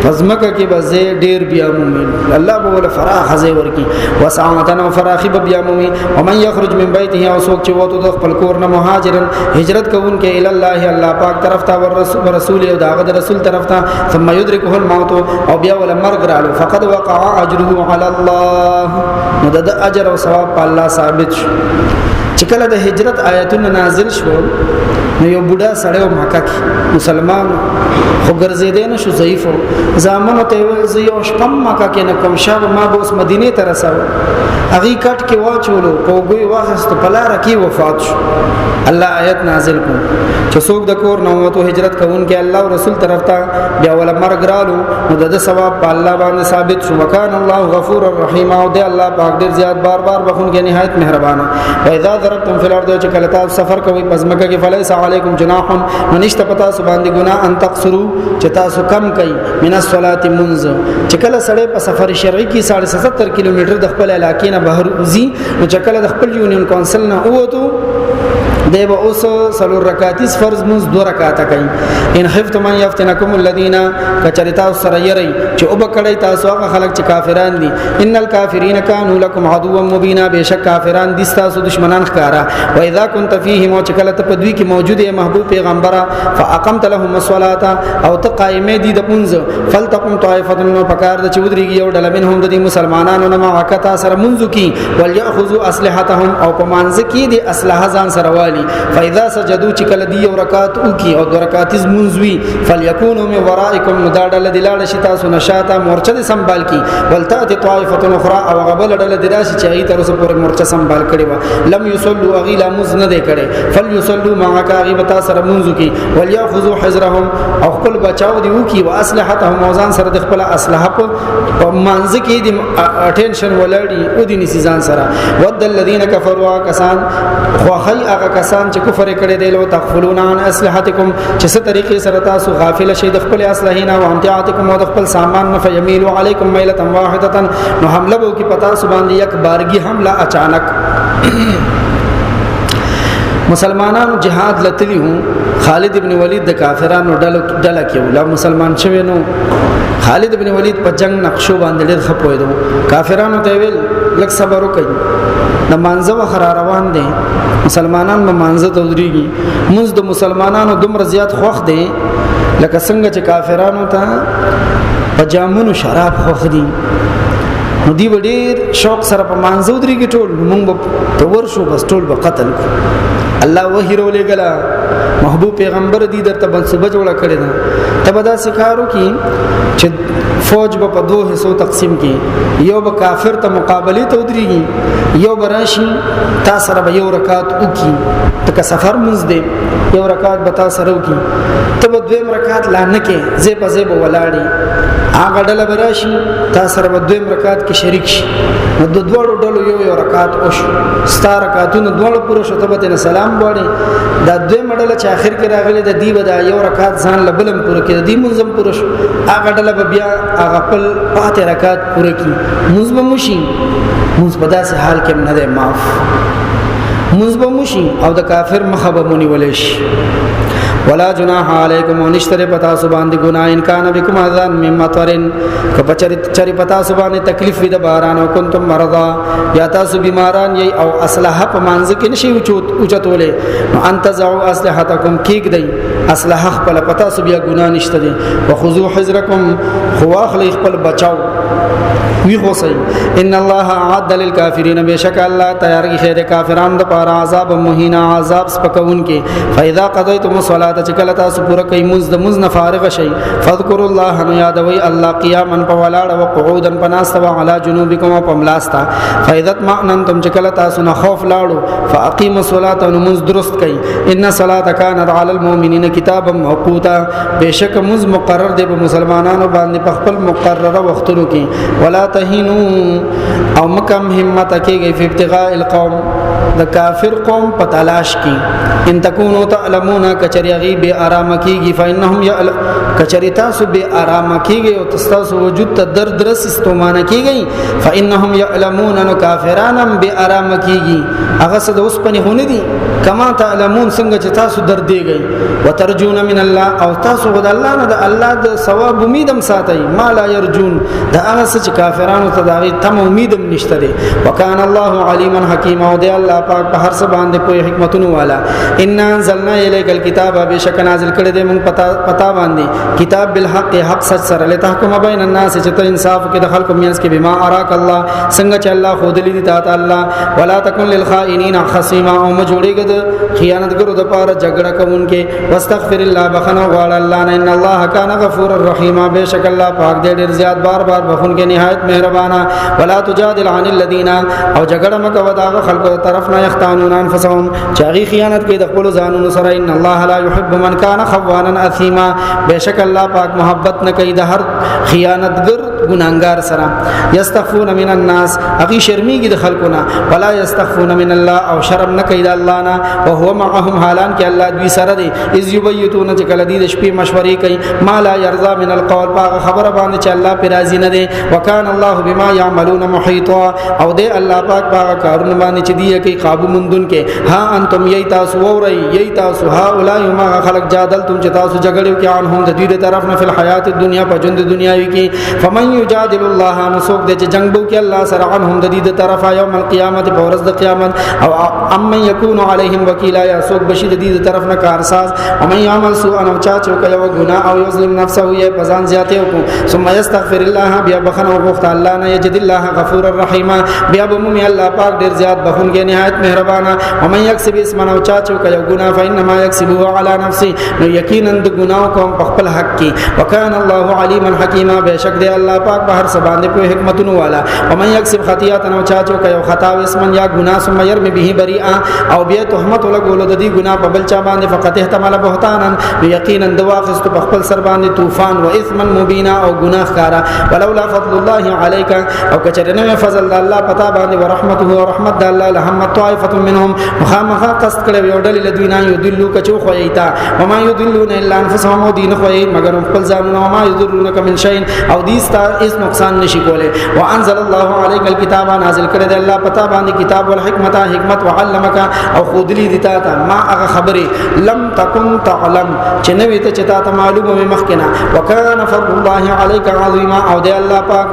فزمکه کې به زه ډیر بیا مومن الله به ول فراخ زه ورکی وسعتن او فراخي به بیا مومن ومن يخرج من بيته او سوق چې وته د خپل کور نه مهاجرن هجرت کوون کې ال الله الله پاک طرف ته ور رسول او داغه رسول طرف ته ثم يدركه الموت او بیا ول مرګ رالو فقد وقع اجره على الله نو د اجر او ثواب په الله ثابت شو چې کله د هجرت آیاتونه نازل شو نو یو بوډا سړی مکه کې مسلمان خو ګرځیدل نه شو ضعیف زامنو ته ویل زه یو شپم مکه کې نه کوم شاب ما به اوس مدینه ته رساو هغه کټ کې واچولو کوګوي واخست په لار کې وفات شو. الله آیت نازل کو چې څوک د کور نو وته هجرت کوونکې الله او رسول طرف ته بیا ول مرګ رالو نو د ثواب په الله باندې ثابت شو. وکانه الله غفور الرحیم او دی الله پاک ډیر زیات بار بار بخونکې نهایت مهربانه. و اذا ضربتم فی الارض چې کله تاسو سفر کوئ پزمکه کې فلیس علیکم جناح نشته پتا سو باندې ګناه ان تقصروا چې تاسو کم کوي من الصلاه منز چې کله سړی په سفر شرعي کې 77 کیلومتر د خپل علاقې نه بهر وزي نو چې کله د خپل یونین کونسل نه اوته دیو اوس سلور رکعاتیس فرض منز 2 رکعاته کوي. ان خفتم ان يفتنكم الذين كچریتا سره یری چې او بکړی تاسو هغه خلک چې کافران دي. ان الكافرين كانوا لكم عدوا مبينا بشک کافران دي تاسو دشمنان ښکارا. و اذا كنت فيهم او چې کله ته په دوی کې موجود یې محبوب پیغمبره فاقمت لهم الصلاه او ته قائمه دي د پونځ فلتقم طائفه نو پکار د چودريږي یو ډله منهم د مسلمانانو نه معاکتا سره منځو کې ولياخذوا اسلحتهم او په مانځ کې د اسلحه ځان سره والی. فاذا سجدوا چې کله دی یو رکعت او کی او 2 رکعات منځوي فليكونوا من ورائكم مدادل دلاله شتا سنشاتا مورچه سنبال کی ولتات طائفه اخرى او غبل دل دراشي چې ای تر اوسه پورې مورچه سنبال کړي و لم يصلوا اغيلا مزن دې کړي فليصلوا معك غيبتا سره منځو کی ولياخذوا حذرهم او خپل بچاو دی وکي واسلحتهم موزان سره د خپل اسلحه په منځ کې دی اټینشن ولړي او دی نسيزان سره. ود الذين كفروا كسان خوخي هغه کسان چې کفر کړي دي لو تغفلون عن اسلحتكم چې څه طریقې سره تاسو غافل شئ د خپل اسلحه او امتعاتکم او د خپل سامان نه فیمیلوا علیکم میلة واحده نو حمله وو کې پتا سو باندې یک بارګي حمله اچانک. مسلمانانو جهاد لتلی هو خالد ابن ولید د کافرانو ډله کې ولا مسلمان شوی نو خالد ابن ولید په جنگ نقشو باندې ډېر خپوي دو کافرانو ته ویل لک صبر وکړي د مانزه خرا روان دي مسلمانان به مانزه تودريږي موږ د مسلمانانو دومره زیات خوخ دي لکه څنګه چې کافرانو ته په جامونو شراب خوخ دي نو دی ډېر شوق سره په مانزه ودريږي ټول موږ ته ورشو بس ټول به قتل الله وحی رولې غلا محبوب پیغمبر دی درته منصوبه جوړه کړې ده ته به دا سکارو کی چې فوج به په دوه حصو تقسیم کی یو به کافر ته مقابله ته ودرېږي یو براشي تا سره به یو رکعت وکي ته سفر منځ دی یو رکعت به تا سره وکي ته به دویم رکعت لا نه کې زه په زه به ولاړی هغه ډله براشي تا سره به دویم رکعت کې شریک شي نو د دوړو ډلو یو رکعت وشو ستاره رکعتونو دوړو پوره شو ته به سلام وړي دا دویم ډله چې اخر کې راغلي د دی به دا یو رکعت ځان لبلم پوره کې دی منظم پوره شو هغه ډله به بیا هغه خپل پاتې رکعت پوره کی منظم مشي منظم په داسې حال کې نه ده معاف منظم مشي او د کافر مخه به مونږ ولش ولا جناح علیکم ونشتر پتا سبحان دی گناہ ان کان بكم اذان من مطرن کپچری چری پتا سبحان تکلیف د باران او کنتم مرضا یا تاسو بیماران یی او اسلحه په مانځ کې نشي اوچتولې نو انت زعوا اسلحتکم کیک دی اسلحه خپل پتا سو بیا گناہ نشته دی وخذو حذرکم خواخل خپل بچاو وی غوسی ان الله اعد للکافرین بشک الله تیار کی خیر کافرانو د پاره عذاب مهینا عذاب سپکون کې فاذا قضیتم الصلاه چکل تاسو پورا کوي مز د مز نه فارغ شي فذكروا الله نو یادوي الله قیاما فولاړ او قعودا پناستوا علی جنوبکم پملاستا فاذا اطمئننتم چکل تاسو نه خوف لاړو فاقیموا الصلاه نو مز درست کوي ان الصلاه كانت علی المؤمنین کتابا موقوتا بشک مز مقرر دی په مسلمانانو باندې په خپل مقرره وختونو کې ولا تهینوا او مکم همت کېږي په ابتغاء القوم د کافر قوم په تلاش کې ان تکونو تعلمون کچری غیب آرام کېږي فانهم کچری تاسو به آرام کېږي او تاسو وجود ته درد رس استومانه کېږي فانهم يعلمون ان کافرانم به آرام کېږي هغه څه د اوس پنه هونه دي کما تعلمون څنګه چې تاسو درد دیږي وترجون من الله او تاسو غد الله نه د الله د ثواب امیدم ساتي ما لا يرجون د هغه څه چې کافرانو ته داوی تم امیدم نشته دي وکانه الله علیما حکیما او دی الله الله پاک په هر څه باندې کوئی حکمتونه والا. ان انزلنا الیک الکتاب بشک نازل کړی دې مونږ پتا باندې کتاب بالحق حق سچ سره لتحکم بین الناس چې ته انصاف کې د خلکو مینس کې بما اراک الله څنګه چې الله خود دې تا الله ولا تکن للخائنین خصیما او مجوړیګه د خیانتګرو د پاره جګړه کوونکې واستغفر الله بخنو غواړه الله نه ان الله کان غفور الرحیم بشک الله پاک دې ډیر زیات بار بخونکې نهایت مهربانا. ولا تجادل عن الذين او جګړه مکو دا خلکو طرف نه یختانون انفسهم چاغي خیانت کې د خپل ځانونو سره. ان الله لا يحب من كان خوانا اثیما بشک الله پاک محبت نه کوي د هر خیانتګر ګناګار سره. یستغفون من الناس اغي شرمیږي د خلکونه ولا یستغفون من الله او شرم نه کوي د الله نه او هو معهم حالان کې الله دوی سره دی. اذ یبیتون چې کله دې شپې مشورې کوي ما لا يرضى من القول پاک خبره باندې چې الله پر راضي نه دی. وکان الله بما يعملون محيطا او دې الله پاک پاک کارونه باندې چې دی کې قابو مندون کې. ها انتم ییتاسو اوري ییتاسو ها اولای ما خلق جادلتم چې تاسو جګړې کې انهم د دې طرف نه فل حیات الدنیا په ژوند دنیاوي کې. فمن یجادل الله نسوک دې چې جنگ بو کې الله سره عنهم د دې طرف یوم القیامت په ورځ د قیامت. او ام یکون علیهم وکیلا یا سوک بشي د دې طرف نه کارساز. او من یعمل سوءا او چا چې کوي ګناه او یظلم نفسه یې پزان زیاته وکړو ثم یستغفر الله بیا بخنه وغوښت الله نه یجد الله غفور الرحیم بیا بمومي الله پاک ډیر زیات بخونګي نهایت مهربانا. ومن یکسب اسما او چا چې کوي ګناه فانما یکسبه علی نفسه نو یقینا د ګناه کوم په خپل حق کې. وکانه الله علیما حکیما بشک دی الله پاک په هر څه باندې په حکمتونو والا. ومن یکسب خطیئه او چا چې کوي خطا او اسما یا ګناه ثم يرمي به بریئا او بیا تهمت ولګول د دې ګناه په بل چا باندې فقط احتمال بهتانا یقینا د واخست په خپل سر باندې طوفان و اثما مبینا او ګناه کارا. ولولا فضل الله عليك او کچرنه فضل الله پتا باندې ورحمته ورحمت الله لهم طائفه منهم مخامخ قصد کړي یو ډلې لدوینا یذلوا کچو خویتا وما یذلون الا انفسهم دین خوی مگر خپل ځانونه وما یذلونک من شيء او دیستا اس نقصان نشي کوله. وانزل الله عليك الكتاب نازل کړي د الله پتا باندې کتاب والحکمت حکمت وعلمک او خودلی دیتا تا ما هغه خبره لم تكن تعلم چې نوې ته چتا ته معلومه مخکنه. وکانه فضل الله عليك عظیما او دی الله پاک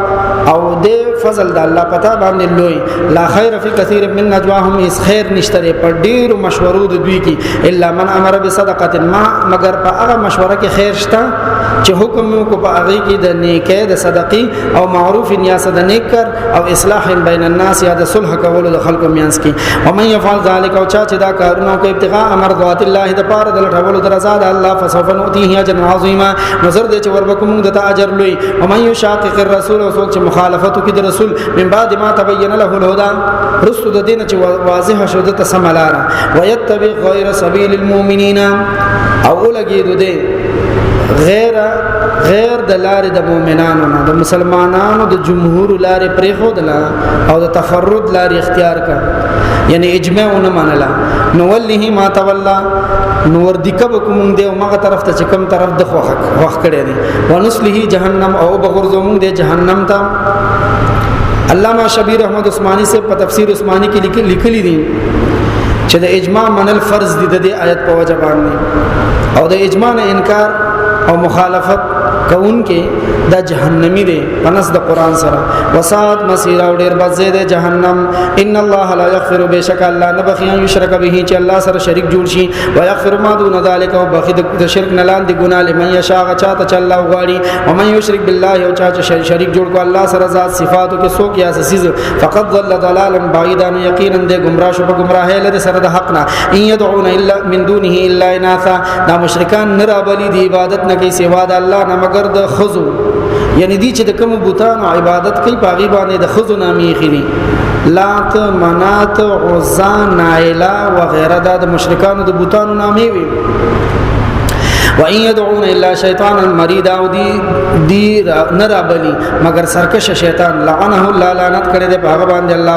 او دی فضل د الله پتا باندې لوی. لا خیر فی کثیر من نجواهم اس خیر نشته پر ډیر مشورو د دوی کې الا من امر بصدقه ما مگر په هغه مشوره کې خیر شته چې حکم کو په هغه کې د نیکه د صدقې او معروف نیاس د نیکر او اصلاح بین الناس یا د صلح کولو د خلکو میانس کې. ومن يفعل ذلك او چا چې دا کارونه کوي ابتغاء مرضات الله د پاره د لټولو د رضا د الله فسوف نؤتيه اجرا عظیما نظر دې چې وربکم د اجر لوی. ومن يشاقق الرسول او څوک چې مخالفت کوي د رسول من بعد ما تبين له الهدى رسل د دین چې واضح شو د تسملاره ويتبع غير سبيل المؤمنين او لګي دې غیر د لارې د مؤمنانو نه د مسلمانانو د جمهور لارې پرې خو دلا او د تفرد لارې اختیار کا یعنی اجماع نه منلا نو ولله ما تولا نو ور دکب کوم دی او مغه طرف ته کم طرف د خوخ کړي دي ونسله جهنم او بغرزوم دی جهنم ته. علامہ شبیر احمد عثمانی سے په تفسیر عثمانی کې لیکلي دي چې د اجماع منل فرض دي د آیت په وجه باندې او د اجماع نه انکار او مخالفت کوونکې د جهنمی دی پنس د قران سره. وسات مسیر او ډیر بځه د جهنم. ان الله لا یغفر بشک الله نه بخي یشرک به چې الله سره شریک جوړ شي ويغفر ما دون ذلك او بخي د شرک نه لاندې ګناه لمن یشاء چاته چې الله غواړي. ومن یشرک بالله او چا چې شریک جوړ کو الله سره ذات صفاتو کې څوک یا سیز فقد ضل ضلالا بعیدا یقینا د گمراه شو په گمراهی له سره د حق نه. ان يدعون الا من دونه الا اناثا دا مشرکان نه رابلی دی عبادت نه کوي سوا د الله نه مگر د خزو یعنی دی چې د کوم بوتانو عبادت کوي پاغي باندې د خزو نامي خري لات منات عزا نائلا وغيرها د مشرکانو د بوتانو نامي وي. وَإِن يَدْعُونَ إِلَّا شَيْطَانًا مَرِيدًا او دی نرابلی مگر سرکش شیطان لعنه الله لعنت کړي د هغه باندې الله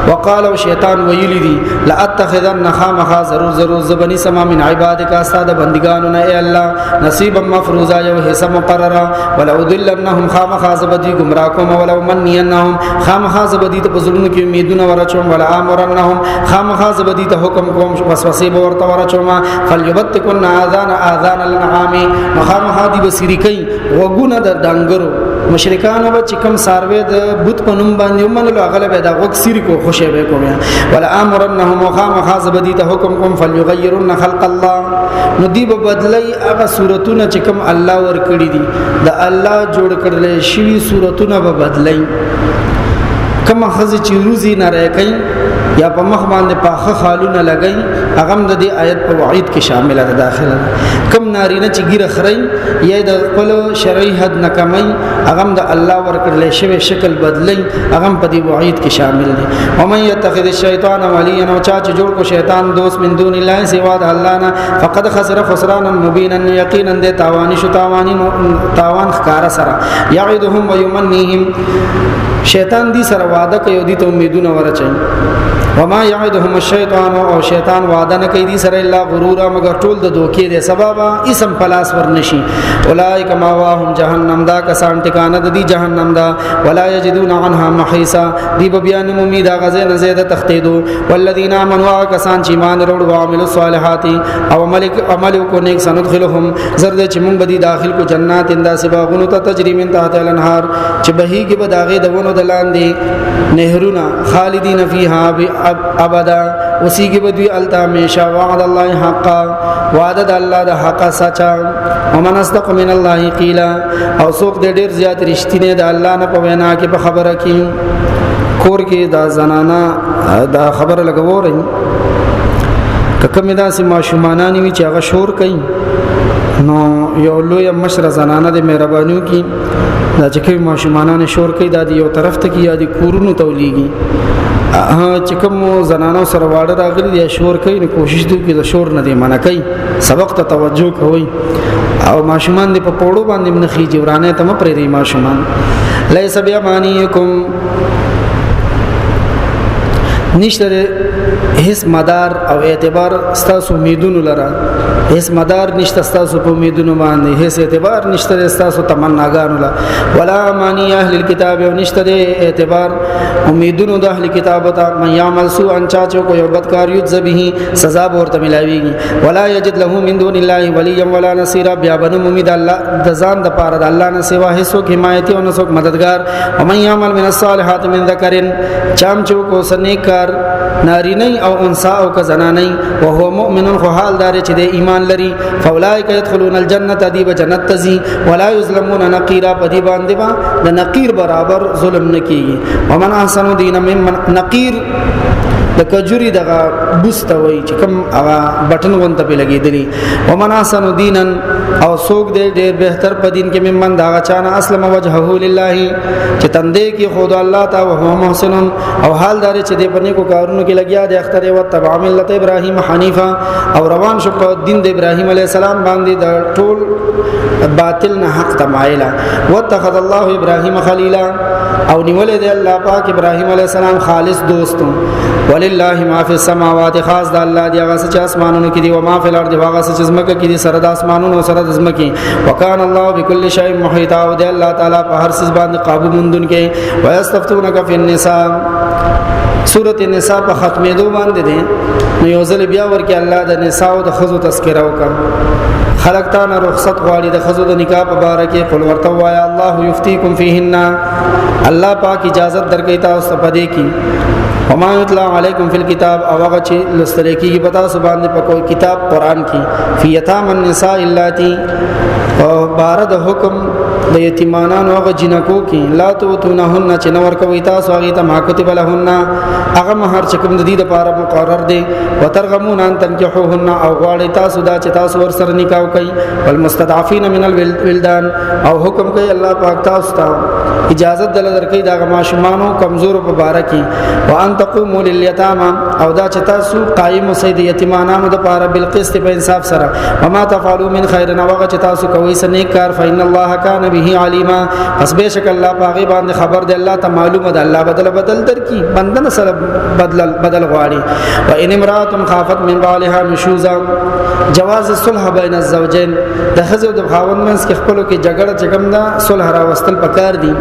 وقال شیطان ویلی دی لاتخذن خامخا ضرور زبنی سما من عبادک استاد بندگانو نه ای الله نصیبا مفروضا یو حصہ مقرره ولو ذلنهم خامخا زبدی گمراه کوم ولو منینهم خامخا زبدی ته بزرګونو کې امیدونه ورچوم ولا امرنهم خامخا زبدی ته حکم کوم وسوسه به ورته ورچوم فلیبتکن اذان الانعام خامخا دی بصری کوي وګونه د ډنګرو مشرکان او چې کوم ساروی د بت په نوم باندې ومنلو هغه به دا وکسری کو خوشی به کوم ولا امرنهم مخامخ بدی ته حکم کوم فليغيرن خلق الله نو دی به بدلی هغه صورتونه چې کوم الله ور کړی دي د الله جوړ کړل شوی صورتونه به بدلی کما خزي چې روزي نه راکې یا په مخ باندې پاخه خالونه لګي هغه د دې آیت په وعید کې شامل ده داخله کم نارینه چې ګیره خړی یا د خپل شرعي حد نه کمای هغه د الله ورکړل شوی شکل بدلی هغه په دې وعید کې شامل دي او من يتخذ الشیطان ولیا نو چا چې جوړ کو شیطان دوست من دون الله سوا د الله نه فقد خسر خسرانا مبینا یقینا د تاوان شو تاوان ښکارا سره یعدهم ويمنيهم شیطان دی سره وعده کوي دي ته امیدونه ورچي وما يعدهم الشيطان او شیطان وعده نه کوي دي سره الا غرورا مگر ټول د دوکې د سببا اسم پلاس ورنشي اولئک ماواهم جهنم دا کسان ټکانه د دي جهنم دا ولا يجدون عنها محيصا دی بیان امید غزه نه زیاده تختیدو والذین آمنوا کسان چې ایمان وروړو او عملوا الصالحات او عمل کو نیک سندخلهم زرد چې مونږ بدی داخل کو جنات اندا سباغونو ته تجری من تحت الانهار چې بهیږي به داغه دونو دلاندې نهرونه خالدین فیها ابدا اسی کی بدوی التا ہمیشہ وعد اللہ حقا وعد اللہ دا حقا سچا ومن اصدق من اللہ قیلا او سوق دے ډیر زیات رښتینه دا الله نه پوینا کې په خبره کې کور کې دا زنانا دا خبره لګو رہی ککه دا سما شومانانی وی چې هغه شور کوي نو یو لوی مشر زنانه د مهربانیو کې دا چې کوي ماشومانان شور کوي دا یو طرف ته کې یا د کورونو تولیږي چې کوم زنانو سره واړه راغلي دي شور کوي نو کوشش دوی کې د شور نه دی منع کوي سبق ته توجه کوي او ماشومان دې په پوړو باندې منخي جورانه ته م پرې دی ماشومان لیس بیامانیکم نشته هیڅ مدار او اعتبار ستاسو امیدونو لره هیڅ مدار نشته ستاسو په امیدونو باندې هیڅ اعتبار نشته ستاسو تمناګانو لره ولا مانی اهل الكتاب او نشته اعتبار امیدونو د اهل کتاب ته من یعمل سوءا چاچو کو یو بدکار یذبه سزا ورته ملاویږي ولا یجد له من دون الله ولیا ولا نصيرا بیا بنم امید الله د ځان د پاره د الله نه سوا هیڅ حمایت او نسوک مددگار ومن یعمل من الصالحات من ذکر چامچو کو سنیکار نارینی او انسا او کزنانی او هو مؤمن خو حال دار چې د ایمان لري فاولائک يدخلون الجنه دی بجنت تزي ولا يظلمون نقيرا پدی باندې با د نقیر برابر ظلم نکي ومن احسن دین من نقیر د کجوري دغه بوسته وای چې کوم هغه بٹن وانت په لګیدلی ومن احسن دینن او سوق دې ډېر بهتر په دین کې ممن دا چانه اسلم وجهه لله چې تندې کې خود الله تا او هو محسن او حال دار چې دې پنه کو کارونو کې لګیا د اختر او تبع ملت ابراهيم حنيفا او روان شو په دین د ابراهيم عليه السلام باندې د ټول باطل نه حق تمایلا واتخذ الله ابراهيم خليلا او نیولې دی الله پاک ابراهيم عليه السلام خالص دوستو ولله ما فی السماوات خاص د الله دی هغه چې اسمانونو کې دی او ما فی الارض هغه چې زمکه کې دی سره د اسمانونو سره د زمکه وکانه الله بكل شیء محیط او دی الله تعالی په هر څه باندې قابو مندون کې ويستفتونک فی النساء سورۃ النساء په ختمېدو باندې دی نو یو ځل بیا ورکه الله د نساء او د خزو تذکرہ وکړه خلق تانا رخصت غواړي د خزو د نکاح په باره کې قل ورته وایا الله یفتیکم فیهن الله پاک اجازه درکې تاسو په دې کې وما یتلا علیکم فی الكتاب او هغه چې لستل کېږي پتا سبحان په کوئی کتاب قران کې فی یتام النساء اللاتی او بارد حکم د یتیمانانو هغه جنکو کې لا توتونهن چې نور کوي تاسو هغه ته ما کتب لهن هغه مہر چې کوم د دې لپاره مقرر دی وترغمون ان تنكحوهن او غواړي تاسو دا چې تاسو ور سره نکاح کوي والمستضعفين من الولدان او حکم کوي الله پاک تاسو ته اجازه دل درکې دا ماشومانو کمزور په باره کې وان تقوموا لليتامى او دا چې تاسو قائم سید یتیمانانو د لپاره بالقسط په انصاف سره وما تفعلوا من خير نوغه چې تاسو کوي سنیک کار فإن الله كان به عليما پس بشک الله پاغي باندې خبر دی الله ته معلومه ده الله بدل درکې بندن سره بدل غواړي وان امراه خافت من بالها نشوزا جواز الصلح بين الزوجين د خزو د خاوند منس کې خپلو کې جګړه چګم دا صلح راوستل پکار دي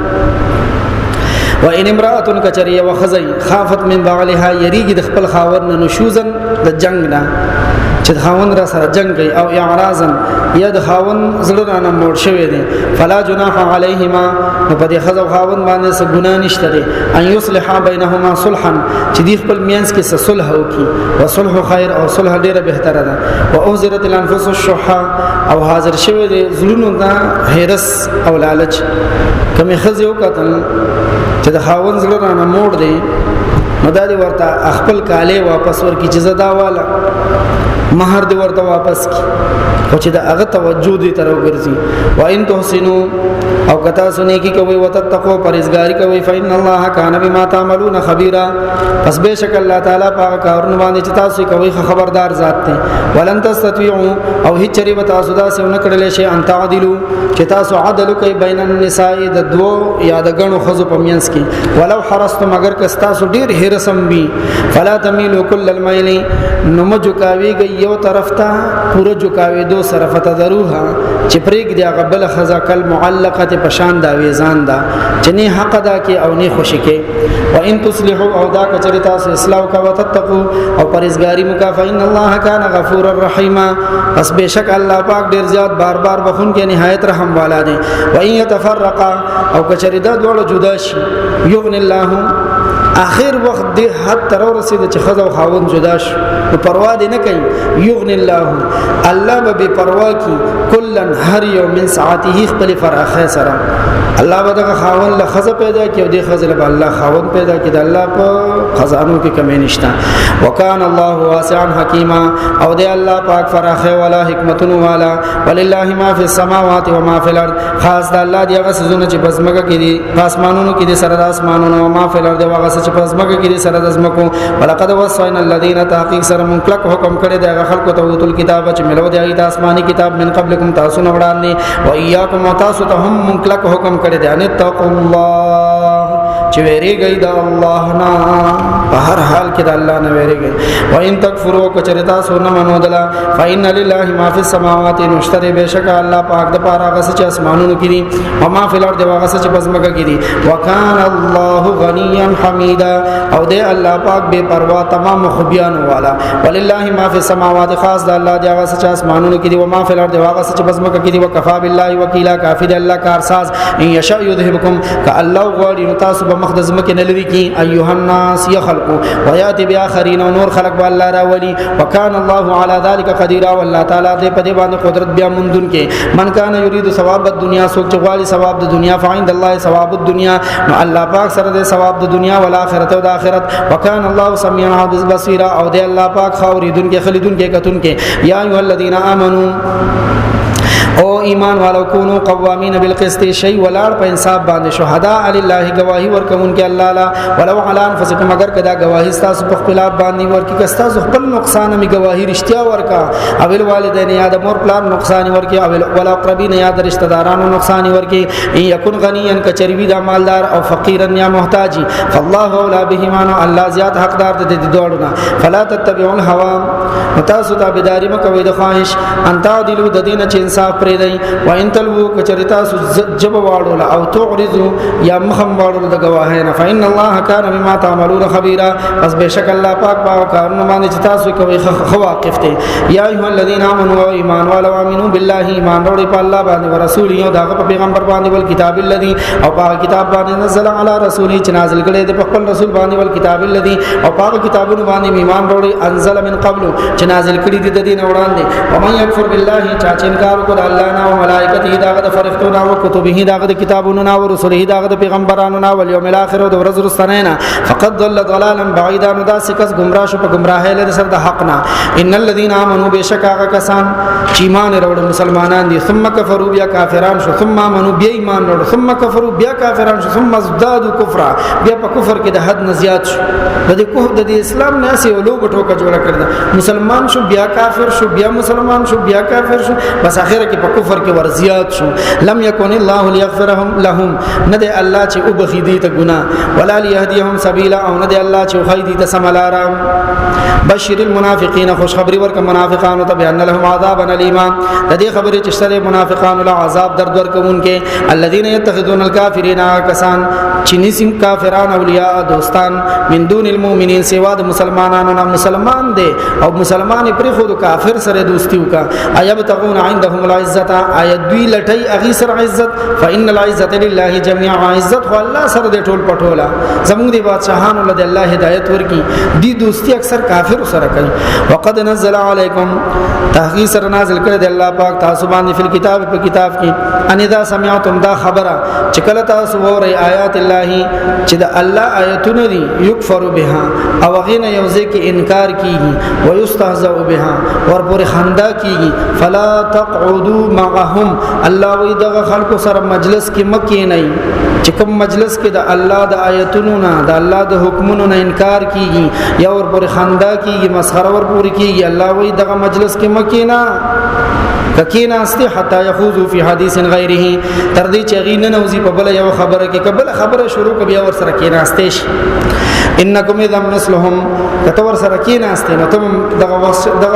وان امراه کچریه وخزي خافت من بالها یریږي د خپل خاوند نشوزن د جنگ نه چې خاوند را سره جنگ کوي او اعراضا یا د خاوند زړه رانه موړ شوی دی فلا جناح علیهما نو په دې خزو خاوند باندې څه ګناه نشته دی ان یصلح بینهما صلحا چې دی خپل میانس کې څه صلح وکي وصلح خیر او صلح ډیره بهتره ده واوزرت الانفس الشح او حاضر شوی دی زړونو دا هرس او لالچ کومه خزو قتل چې د خاوند زړه رانه موړ دی نو دا دی ورته خپل کاله واپس ورکی چې زدا والا مہر دی ورته واپس کی او چې دا هغه توجه دی تر وګرځي و ان تحسنوا او کتا سنی کی کوي وتتقوا پرهیزګاری کوي فإن الله کان بما تعملون خبيرا پس بشک الله تعالی پاک کارونه باندې چې تاسو کوي خبردار ذات دی ولن تستطيعوا او هیڅ چری وتا سودا سونه کړل شي ان تعدلوا چې تاسو عدل کوي بین النساء د دو یا د غنو خزو پمینس کی ولو حرستم اگر کستا سو ډیر هرسم بي فلا تميلوا كل الميل نمجو کاوي گئی یو طرف ته پورا جوکاوي دو صرف تدروها چې پرېګ دی غبل خزا کل معلقه پشان دا ویزان دا چې نه حق دا کې او نه خوشي کې و ان تصلحوا او دا کچریتا سو اصلاح کا وتتقوا او پرهیزګاری مکافئ ان الله کان غفور الرحیم پس بشک الله پاک ډیر زیات بار بار بخون کې نهایت رحم والا دی و ان يتفرقا او کچریدا دوړو جدا شي یغن الله اخر وخت دی حد تر رسید چې خزا او خاوند جدا شي نو پروا دې نه کوي یغن الله الله به پروا کی کلن هر یوم من ساعته خپل فراخه سره الله به دغه خاوند له خزا پیدا کی او د خزا له الله خاوند پیدا کی د الله په خزانو کې کمی نشته وکان الله واسعا حکیما او د الله پاک فراخه والا حکمتون والا ولله ما فی السماوات و ما فی الارض خاص د الله دی هغه سزونه چې بزمګه کې دي آسمانونو کې دي سره د آسمانونو او ما فی الارض هغه چې بزمګه کې دي سره د زمکو ولقد وصینا الذین تحقیق سره منکلک حکم کړی د خلکو ته وتل کتاب چې ملو دی د آسمانی کتاب من قبلکم تاسو نه وړاندې و ایاکم تاسو ته هم منکلک حکم کړی دی ان تقوا الله چې ویریږي د الله نه په هر حال کې د الله نه ویریږي و ان تکفروا کچریتا سونه منو دلا فإن لله ما فی السماوات نشتری بشک الله پاک د پاره غس چې اسمانونو کې دي او ما فی الارض غس چې بزمګه کې دي وکان الله غنیا حمیدا او د الله پاک بے پروا تمام خوبیان والا ولله ما فی السماوات خاص د الله د غس چې اسمانونو کې دي او ما فی الارض غس چې بزمګه کې دي وکفا بالله وکیلا کافی د الله کارساز ان یشاء یذهبکم ک الله غوړي تاسو به مخدز مکه نلوي کی ایها الناس یخلقوا ویاتي باخرین نور خلق بالله را ولی وکان الله علی ذلک قدیر والله تعالی دې په دې باندې قدرت بیا مندون کې من کان یرید ثواب الدنیا سوچ غواړي ثواب د دنیا فعند الله ثواب الدنیا نو الله پاک سره د ثواب د دنیا او آخرت او د آخرت وکان الله سمیعا بصیر او دې الله پاک خوریدون کې خلیدون کې کتون کې یا ایها الذین آمنو او ایمان والو کونو قوامین بالقسط شی ولار په انصاف باندې شهدا لله گواہی ورکون کې الله لا ولو علی انفسکم اگر کدا گواہی تاسو په خپل باندې ورکی کستا خپل نقصان می گواہی رښتیا ورکا او والدین یاد مور پلان نقصان ورکی او ولا اقربین یاد رشتہ دارانو نقصان ورکی یکن غنیان کچروی دا مالدار او فقیرن یا محتاجی فالله اولا بهما الله زیات حقدار دې دوړنا فلا تتبعوا الهوى متاسو تابعداري مکوئ د خواهش ان تعدلوا د دین چې انصاف پرې دی و ان تلو کچریتا جب واړو او تعرضوا یا مخم واړو د گواهینه فإن الله کان بما تعملون خبيرا پس بشک الله پاک با کارونه باندې چې تاسو کوي خو واقف دی یا ایه الذین آمنوا ایمان والو امنوا بالله ایمان وروړي په الله باندې او رسول یو دغه پیغمبر باندې ول کتاب الذی او په کتاب باندې نزل علی رسول چې نازل کړي د خپل رسول باندې ول کتاب الذی او په کتابونو باندې ایمان وروړي انزل من قبل چې نازل کړي دي د دین وړاندې او من یکفر بالله چا چې انکار وکړ الله نه او ملائکته داغه فرښتونه او کتبه داغه کتابونو او رسوله داغه پیغمبرانو او یوم الاخر او ورځ رستنینا فقد ضل ضلالا بعیدا نو دا سکس گمراه شو په گمراهی له سر د حق نه ان الذين امنوا بشکا کسان چې ایمان وروړي مسلمانان دي ثم كفروا بیا کافران شو ثم امنوا بیا ایمان وروړي ثم كفروا بیا کافران شو ثم ازدادوا کفرا بیا په کفر کې د حد نه زیات شو د اسلام نه سي لوګ ټوکا جوړه کړل مسلمان شو بیا کافر شو بیا مسلمان شو بیا کافر شو بس اخر کې په کفر کې ورزیات شو. لم یکن الله لیغفرهم لهم ندی الله چې وبخیدی ته ګناه ولا لیهدیهم سبیلا او ندی الله چې خیدی ته سملارا. بشر المنافقین خوشخبری ورک منافقانو ته بیان لهم عذاب الیما د دې خبرې چې سره منافقانو له عذاب درد ورکوونکې الذين يتخذون الكافرين کسان چې نسیم کافران اولیاء دوستان من دون المؤمنین سوا د مسلمانانو نه مسلمان دي او مسلمان پر خود کافر سره دوستی وکا ایبتغون عندهم العزت ایت دوی لټي اغي سر عزت فان العزت لله جميعا عزت خو الله سره د ټول پټولا زموږ دی بادشاہانو له الله هدایت ورکی دی دوستی اکثر کافر سره کوي. وقد نزل علیکم تحقیق سره نازل کړی دی الله پاک تاسو باندې فل کتاب په کتاب کې ان اذا سمعتم دا خبره چې کله تاسو وره آیات الله چې د الله آیتونه دي یکفر بها او غینه یوځه کې انکار کیږي او یستهزأ بها ور پورې خندا کیږي فلا تقعدوا معهم الله وی دغه خلکو سره مجلس کې مکه نه چې کوم مجلس کې د الله د آیتونو نه د الله د حکمونو نه انکار کیږي یا ور پورې خندا کیږي مسخره ور پورې کیږي الله وی دغه مجلس کې مکه نه ککینا استی حتا یخوذو فی حدیث غیره تر دې چې غینه نوزی په بل یو خبره کې قبل خبره شروع کبیا ور سره کینا استیش انکم اذا مثلهم کتور سره کینا استی نو تم دغه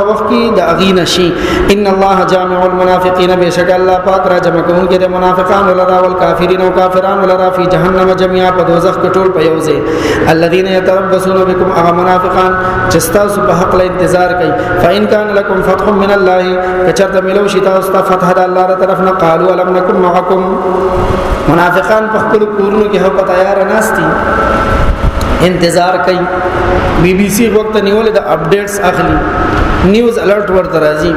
وخت کې د اغینه شي. ان الله جامع المنافقین بشک الله پاک را جمع کوونکی د منافقان ولرا والکافرین او کافران ولرا فی جهنم جميعا په دوزخ کې ټول په یوځه الذين يتربصون بكم اغه منافقان چې تاسو په حق له انتظار کوي فإن كان لكم فتح من الله کچرته ملو شتا واست فتح د الله تر طرف نه قالوا لم نكن معكم منافقان په خپل کورونو کې هو تیار ناشتي انتظار کوي. بی بی سی وخت نیولې د اپډیټس اخلي نیوز الرټ ورته راځي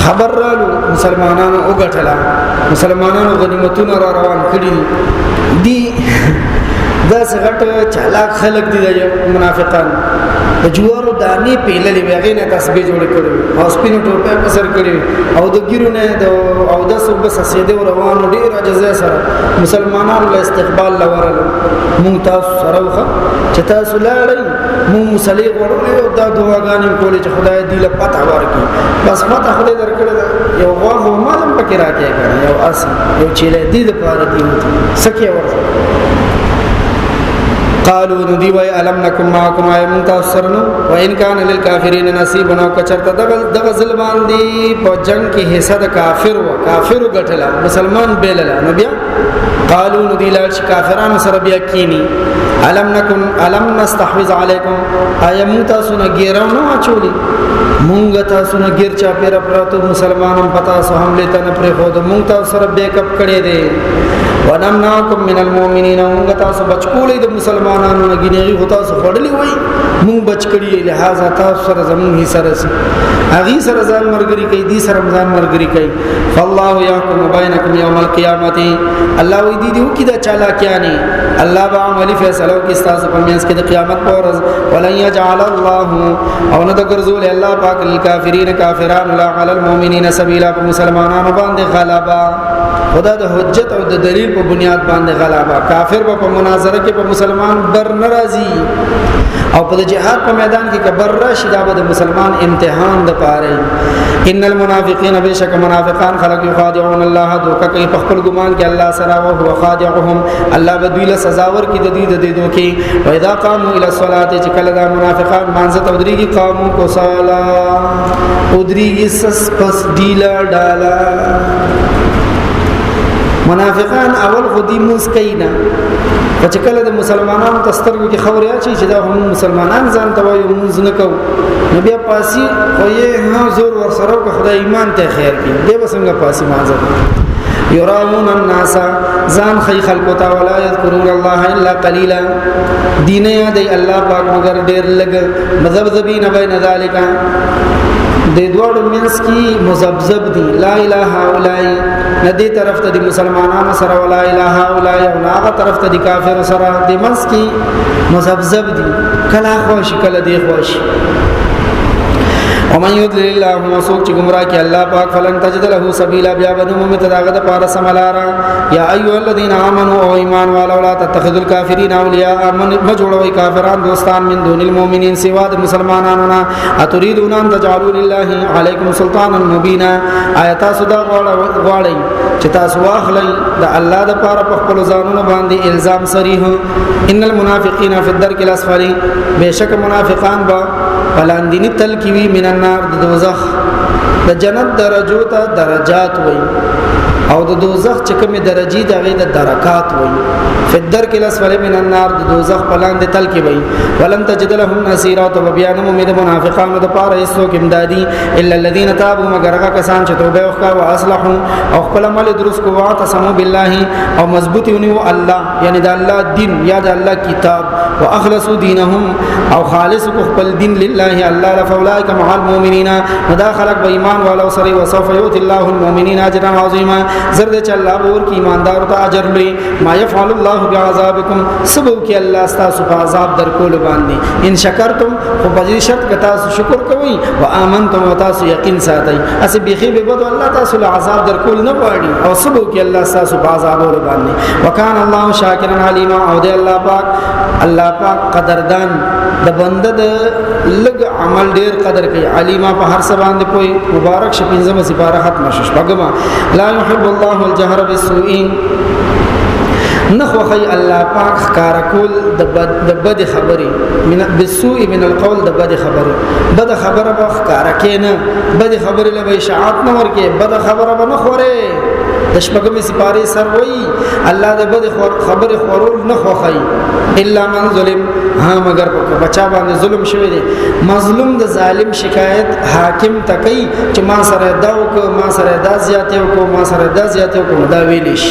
خبر رالو مسلمانانو وګټلا مسلمانانو غنیمتونه را روان کړي دي دا څنګه چالاک خلک دي د منافقان د جوارو دانی پیللې وغینه تسبیح جوړ کړو او سپینو ټوپه په سر کړو او د ګیرونه او د صبح سیده روانو ډیر اجازه سره مسلمانانو له استقبال لورل مونږ تاسو سره وخه چې تاسو لاړی مونږ مصلی ورولې او دا دعاګانې کولې چې خدای دې له پته ورکړي بس پته خدای درکړي یو غوغه مالم پکې راکې یو اس یو چیلې دې د پاره دی سکه ورته قالوا ندي وای علم نکم معكم ايمن تاسرنو وان كان للكافرين نصيب نو کچرته دغه ظلمان دي په جنگ کې حصہ د کافر غټلا مسلمان بیللا نو بیا قالوا ندي لا کافرانو سره بیا کینی علم نستحوذ عليكم ايمن تاسو نه ګیرانو اچولي مونږ تاسو نه ګیر چا پیر پراتو مسلمانان پتا سو حمله ته نه پر خو د مونږ تاسو سره بیک اپ کړي دي ونمنعكم من المؤمنين مونږ تاسو بچکولې د مسلمانانو نه ګینېږي هوتا سو خړلې وای مونږ بچکړي لہذا تاسو سره زمون هي سره سي اغي سره ځان مرګري کوي دي سره ځان مرګري کوي فالله يحكم بينكم يوم القيامه الله وی دي دیو کیدا چالا کیانی الله با عملی فیصله کوي تاسو په میانس کې د قیامت پر ورځ ولن يجعل الله او نه د ګرځول الله پاک للکافرین کافرون لا علی المؤمنین سبیلا په مسلمانانو باندې غلبا خدا د حجت او د دلیل په بنیاد باندې غلبا کافر په مناظره کې په مسلمان بر ناراضي او په جهاد په میدان کې کبر راشد د مسلمان امتحان د پاره ان المنافقین بشک منافقان خلق یخادعون الله دوکه کوي په خپل ګمان کې الله سره او هو خادعهم الله بدوی له سزا ور کې د دې دوکي و اذا قاموا الى الصلاه چې کله دا منافقان مانځه تودريږي قامو کو صلا ودريږي سس پس ډیلا ډالا منافقان اول خودی موس کینا چې کله د مسلمانانو تسترګو کې خبریا چې دا هم مسلمانان ځان ته وایي موږ نه کوو نو بیا پاسي خو یې ها زور ور سره کو خدای ایمان ته خیر کړي دی وسنګ پاسي مازه یراون الناس ځان خی خلق تا ولا یذکرون الله الا قليلا دین یاد الله پاک مگر ډیر لګ مذبذبین بین ذالک د دوړو منس کی مذبذب دي لا اله الا ندی طرف ته د مسلمانانو سره ولا اله الا او هغه طرف ته د کافر سره د منس کی مذبذب دي کله خوش کله دی خوش ومن يضلل الله وسوق چې گمراه کی الله پاک فلن تجد له سبیلا بیا بدو متداغه پار سملارا یا ایها الذين امنوا او ایمان والو لا تتخذوا الكافرين اولیاء مجوړوي کافران دوستان من دون المؤمنین سوا د مسلمانانو نه اتريدون ان تجعلوا لله عليكم سلطانا مبینا آیات صدا غواړي چې تاسو واخلئ د الله د پاره په خپل ځانونو باندې الزام صریح ان المنافقین فی الدرک الاسفل بشک منافقان با بلاندینی تل کیوی من النار د دوزخ د جنت درجو ته درجات وای او د دوزخ چې کومه درجی دغه د درکات وای فدر کې لاسفل من النار د دوزخ بلاند تل کی وای ولن تجد لهم نصيرا تو بیان امید منافقانو د پاره ایسو کې امدادي الا الذين تابوا مگر هغه کسان چې توبه وکړه او اصلحوا او خپل عمل درست کو واعتصموا بالله او مضبوطونی الله یعنی د الله دین یا د الله کتاب واخلصوا دینهم او خالص خپل دین لله الله لفولائک مع المؤمنین مداخلك بایمان ولو سری وسوف یؤتی الله المؤمنین اجرا عظیما زرد چ الله ور کی ایماندار ته اجر لوی ما يفعل الله بعذابکم سبو کی الله استاسو عذاب در کول باندې ان شکرتم فبجی شرط کتا شکر کوي و امنتم وتاسو یقین ساتي اس بيخي به بد الله تاسو عذاب در کول نه پاړي او سبو کی الله استاسو عذاب ور باندې وکانه الله شاکرا علیما او دی الله پاک قدردان د بنده د لګ عمل ډیر قدر کوي علیما په هر څه باندې کوئی مبارک شپینځمه سپاره ختم شش بګما لا يحب الله الجهر بالسوء نخوخي الله پاک کار کول د بد خبري من بالسوء من القول د بد خبري بد خبره به کار کینه بد خبره له اشاعت نه ورکه بد خبره به نه خوره د شپږمې سپاره سر وای الله د بد خبره خورول نه خوخي الا من ظلم ها مگر بچا باندې ظلم شوی دی مظلوم د ظالم شکایت حاکم تکي چې ما سره داو کو ما سره دا زیاته کو ما سره دا زیاته کو دا ویلیش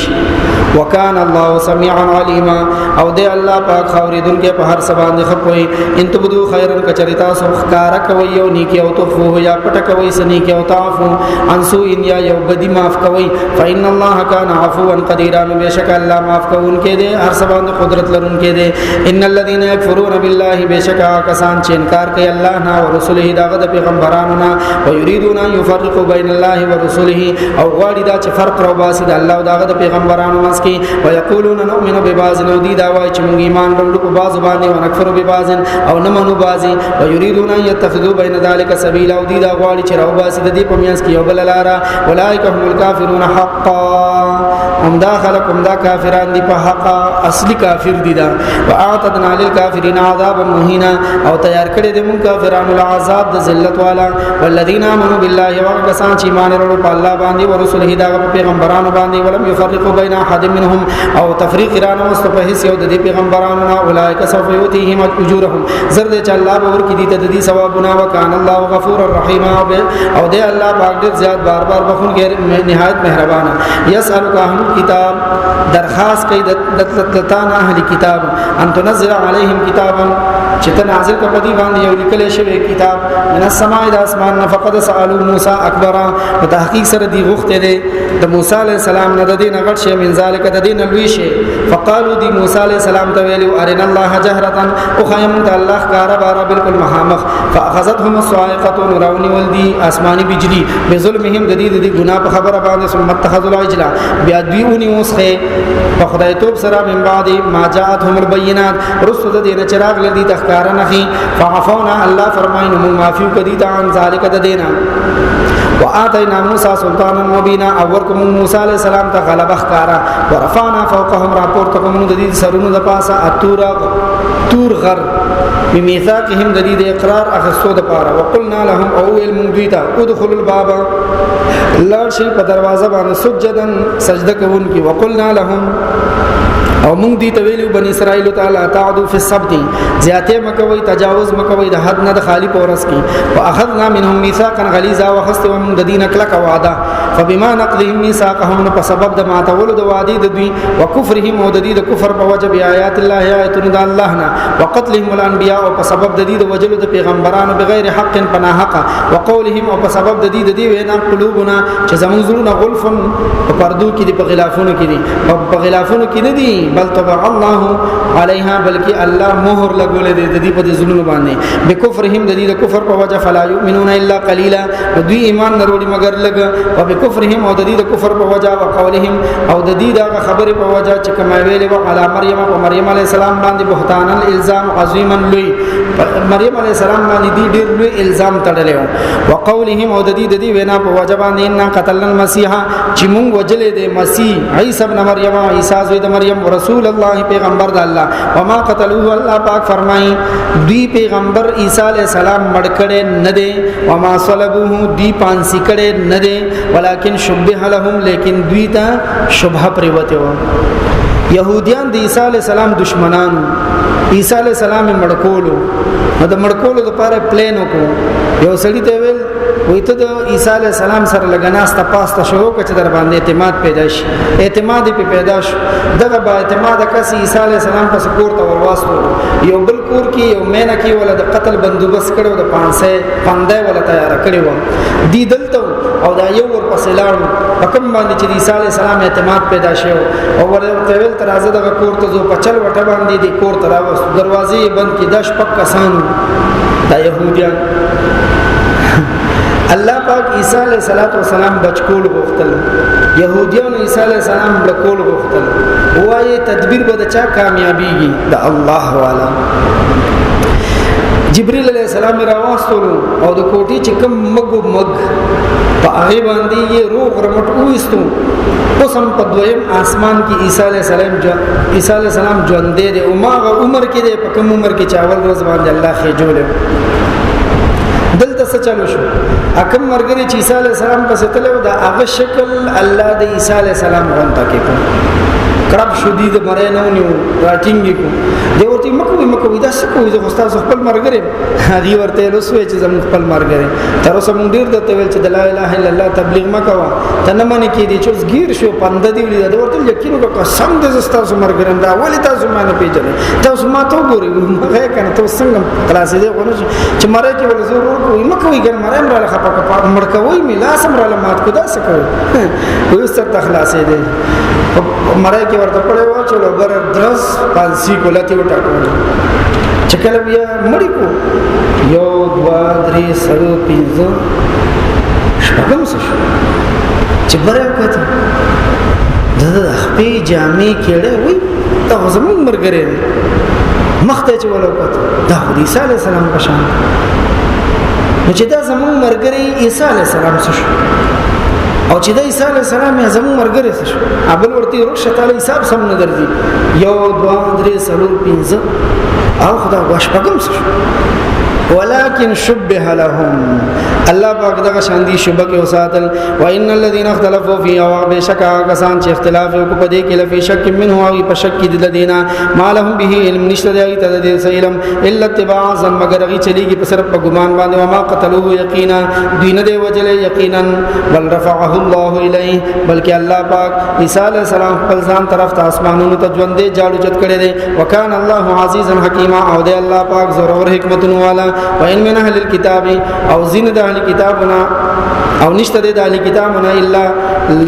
وکان الله سميعا عليما او دی الله پاک خوریدون کې په هر سبا باندې خپوي ان تبدو خیرن کچریتا سو خکار کوي او نیکی او توفو یا پټ کوي سنی کې او تعفو انسو ان یا یو بدی معاف کوي فإن الله كان عفوا قديرا بشک الله معاف کوون کې دی هر سبا باندې قدرت لرون کې دی ان الذين يكفرون بالله بشک کسان چې انکار کوي الله نه او رسوله داغه د پیغمبرانو نه او یریدون ان يفرقوا بين الله ورسوله او غواړي دا چې فرق راو باسي د الله او داغه د پیغمبرانو مسکی ويقولون نؤمن ببعض نودي دا وای چې موږ ایمان لرو په بعض باندې او نکفر ببعض او نه منو بعضي ويريدون ان يتخذوا بين ذلك سبيلا او دي دا غواړي چې راو باسي د دې په میانس کې یو بل لاره اولئک هم الکافرون حقا هم داخلكم دا کافران دي په حق اصلي کافر دي دا واعتدنا للكافرين عذابا مهينا او تیار کړی دي موږ کافرانو له عذاب د ذلت والا والذین آمنوا بالله وکسان چې ایمان لرو په الله باندې او رسوله دا پیغمبرانو باندې ولم يفرقوا بين احد منهم او تفریق ایران مستفحس یو د دې پیغمبرانو نه اولئک سوف یؤتیهم اجورهم زرد چې الله به ورکړي دي د دې ثوابونه وکانه الله غفور الرحیم او دې الله پاک ډېر زیات بار بخون غیر نهایت مهربان یسالک اهل کتاب درخواست کوي د تلتان اهل کتاب ان تنزل علیهم کتابا چې تنازل په دې باندې یو لیکل شوی کتاب من السماء د اسمان فقد سالوا موسی اکبر په تحقیق سره دی غوښته دي د موسی علی السلام نه د دې نغټ شي من ذالک د دې نلوي شي فقالوا دی موسی علی السلام ته ویلو ارنا الله جهرتا او خیم ته الله کار بار بالکل مخامخ فاخذتهم الصاعقه نورونی ولدی آسمانی بجلی بظلمهم د دې ګناه په خبره باندې ثم اتخذوا العجل بیا دوی اوسخه په خدای توب سره من بعد ما جاءتهم البينات رسل د دې چراغ لدی تخکار نه فعفونا الله فرماینه معافی کدی ته عن ذالک د دینا وآتینا موسی سلطانا مبینا اورکم موسی علیہ السلام ته غلبه ښکارا ورفعنا فوقهم راپورتکم د دې سرونو د پاسه تور غر بمیثاقهم د دې اقرار اخستو د پاره وقلنا لهم او المندیتا ادخلوا الباب لار شي په دروازه باندې سجدن سجده کوونکی وقلنا لهم او موږ دي ته ویلو بني اسرائيل تعالی تعدوا في السبت زیاته مکوي تجاوز مکوي د حد نه د خالی پورس کی واخذنا منهم ميثاقا غليظا وخست ومن د دین کلک وعده فبما نقضهم ميثاقهم په سبب د ماتولو د وعده د دوی وکفرهم او د دې د کفر په وجه آیات الله آیاتونه د الله نه وقتلهم الانبیاء او په سبب د دې د وجلو د پیغمبرانو بغیر حق پناه حق وقولهم او په سبب د دې د دې وینا قلوبنا چې زمون زړونه غلفن په پردو کې دي په غلافونو کې دي په غلافونو کې نه دي بل طبع الله عليها بلکې الله مهر لګولې د دې په ظلم باندې بکفرهم د دې د کفر په وجه فلا يؤمنون الا قليلا دوی ایمان نه وروړي مگر لګ او بکفرهم او د دې د کفر په وجه او قولهم او د دې د خبرې په وجه چې کما ویلې او علی مریم او مریم علی السلام باندې بهتان الالزام عظیما لوی مریم علی السلام باندې دې ډېر لوی الزام تړلې او قولهم او د دې وینا په وجه باندې ان قتلنا المسيح چې مونږ وجلې د مسیح عیسی ابن مریم عیسی زوی د مریم رسول الله پیغمبر د الله وما قتلوه الله پاک فرمایي دوی پیغمبر عیسی علیہ السلام مړ کړي نه دي وما صلبوه دی پانسی کړي نه دي ولکن شبه لهم لیکن دوی ته شبهه پریوته و يهوديان د عیسی علیہ السلام دشمنان عیسی علیہ السلام مړکولو نو د مړکولو لپاره پلان وکړو یو سړی ته ویل وې ته د عیسی علیہ السلام سره لګناسته پاسته شروع کړه چې در باندې اعتماد پیدا شي اعتماد پیدا شي دغه با اعتماد کس عیسی علیہ السلام په کور ته ورواستو یو بل کور کې یو مینه کې ولا د قتل بندوبست کړو د 500 پاندې ولا تیار کړو دی دلته او دا یو ور پسې لاړو حکم باندې چې عیسی علیہ السلام اعتماد پیدا شو او ورته ویل تر ازه دغه کور ته زو پچل وټه باندې دی کور ته راوست دروازې بند کې داش پک کسانو دا يهوديان الله پاک عیسی علیہ السلام بچکول غوښتل يهوديان عیسی علیہ السلام بچکول غوښتل وایي تدبیر به چا کامیابیږي د الله والا جبريل علیہ السلام راوستلو او د کوټي چې کوم مګ په هغه باندې یې روغ رمټ وېستو اوس هم په دویم اسمان کې عیسی علیہ السلام ژوند دی او ماغه عمر کې دی په کوم عمر کې چاول روز باندې الله خې جوړ دلته څه چلو شو اکم مرګري چې عیسی علیہ السلام په ستلو دا هغه شکل الله د عیسی علیہ السلام غونډه کې کرب شدید مړې نه ونیو راټینګ کو دی ورته مکو دا څه کوي زه استاد خپل مرګري هغه ورته لوسوي چې زموږ خپل مرګري تر اوسه مونږ ډیر دته ویل چې لا اله الا الله تبلیغ مکوا تنه منی کې دي چې زګیر شو پند دی ولې دا ورته یقین وکړه سم د استاد مرګرم دا ولې تاسو باندې پیژنې تاسو ما ته ګوري هغه کنه تاسو څنګه خلاصې دی ونه چې مړې کې ول ضرور کوي مکو یې ګر مړې مړه خپه مړ کوي ملا سم را لمات کو دا څه کوي وې ستر تخلاصې دی مړای کې ورته پړې و چې لوګر درس پانسی کولاتي وټاکو چې کله بیا مړی کو یو 2 3 4 5 شپږم څه چې بره کته د خپې جامې کېړې وي دا زموږ مرګره مخته چې ولوکته دا خو عیسی علیہ السلام په شان نو چې دا زموږ مرګره عیسی علیہ السلام څه او چې د عیسی علیہ السلام یې زموږ مرګره څه شو ابل ورته ورشه تعالی حساب سم نه درځي یو 2 3 4 5 او خدا واشپګم څه ولكن شبه لهم الله پاک دغه شاندي شبه کې وساتل وان الذين اختلفوا في او بشکا کسان چې اختلاف وکړي په دې کې لفي شک منه او په شک کې د دینا ما لهم به علم نشته دی ته د علم الا اتباع ظن مگر غي چلیږي په صرف په ګمان باندې وما قتلوه یقینا دین دی وجل یقینا بل رفعه الله الیه بلکې الله پاک عیسی علیہ السلام خپل ځان طرف ته اسمانونو ته ژوند دی جاړو چت کړي دی وکانه الله عزیزا حکیما او دی الله پاک زور او حکمت والا وان من اهل الكتاب او زین د اهل کتابنا او نشته د اهل کتابنا الا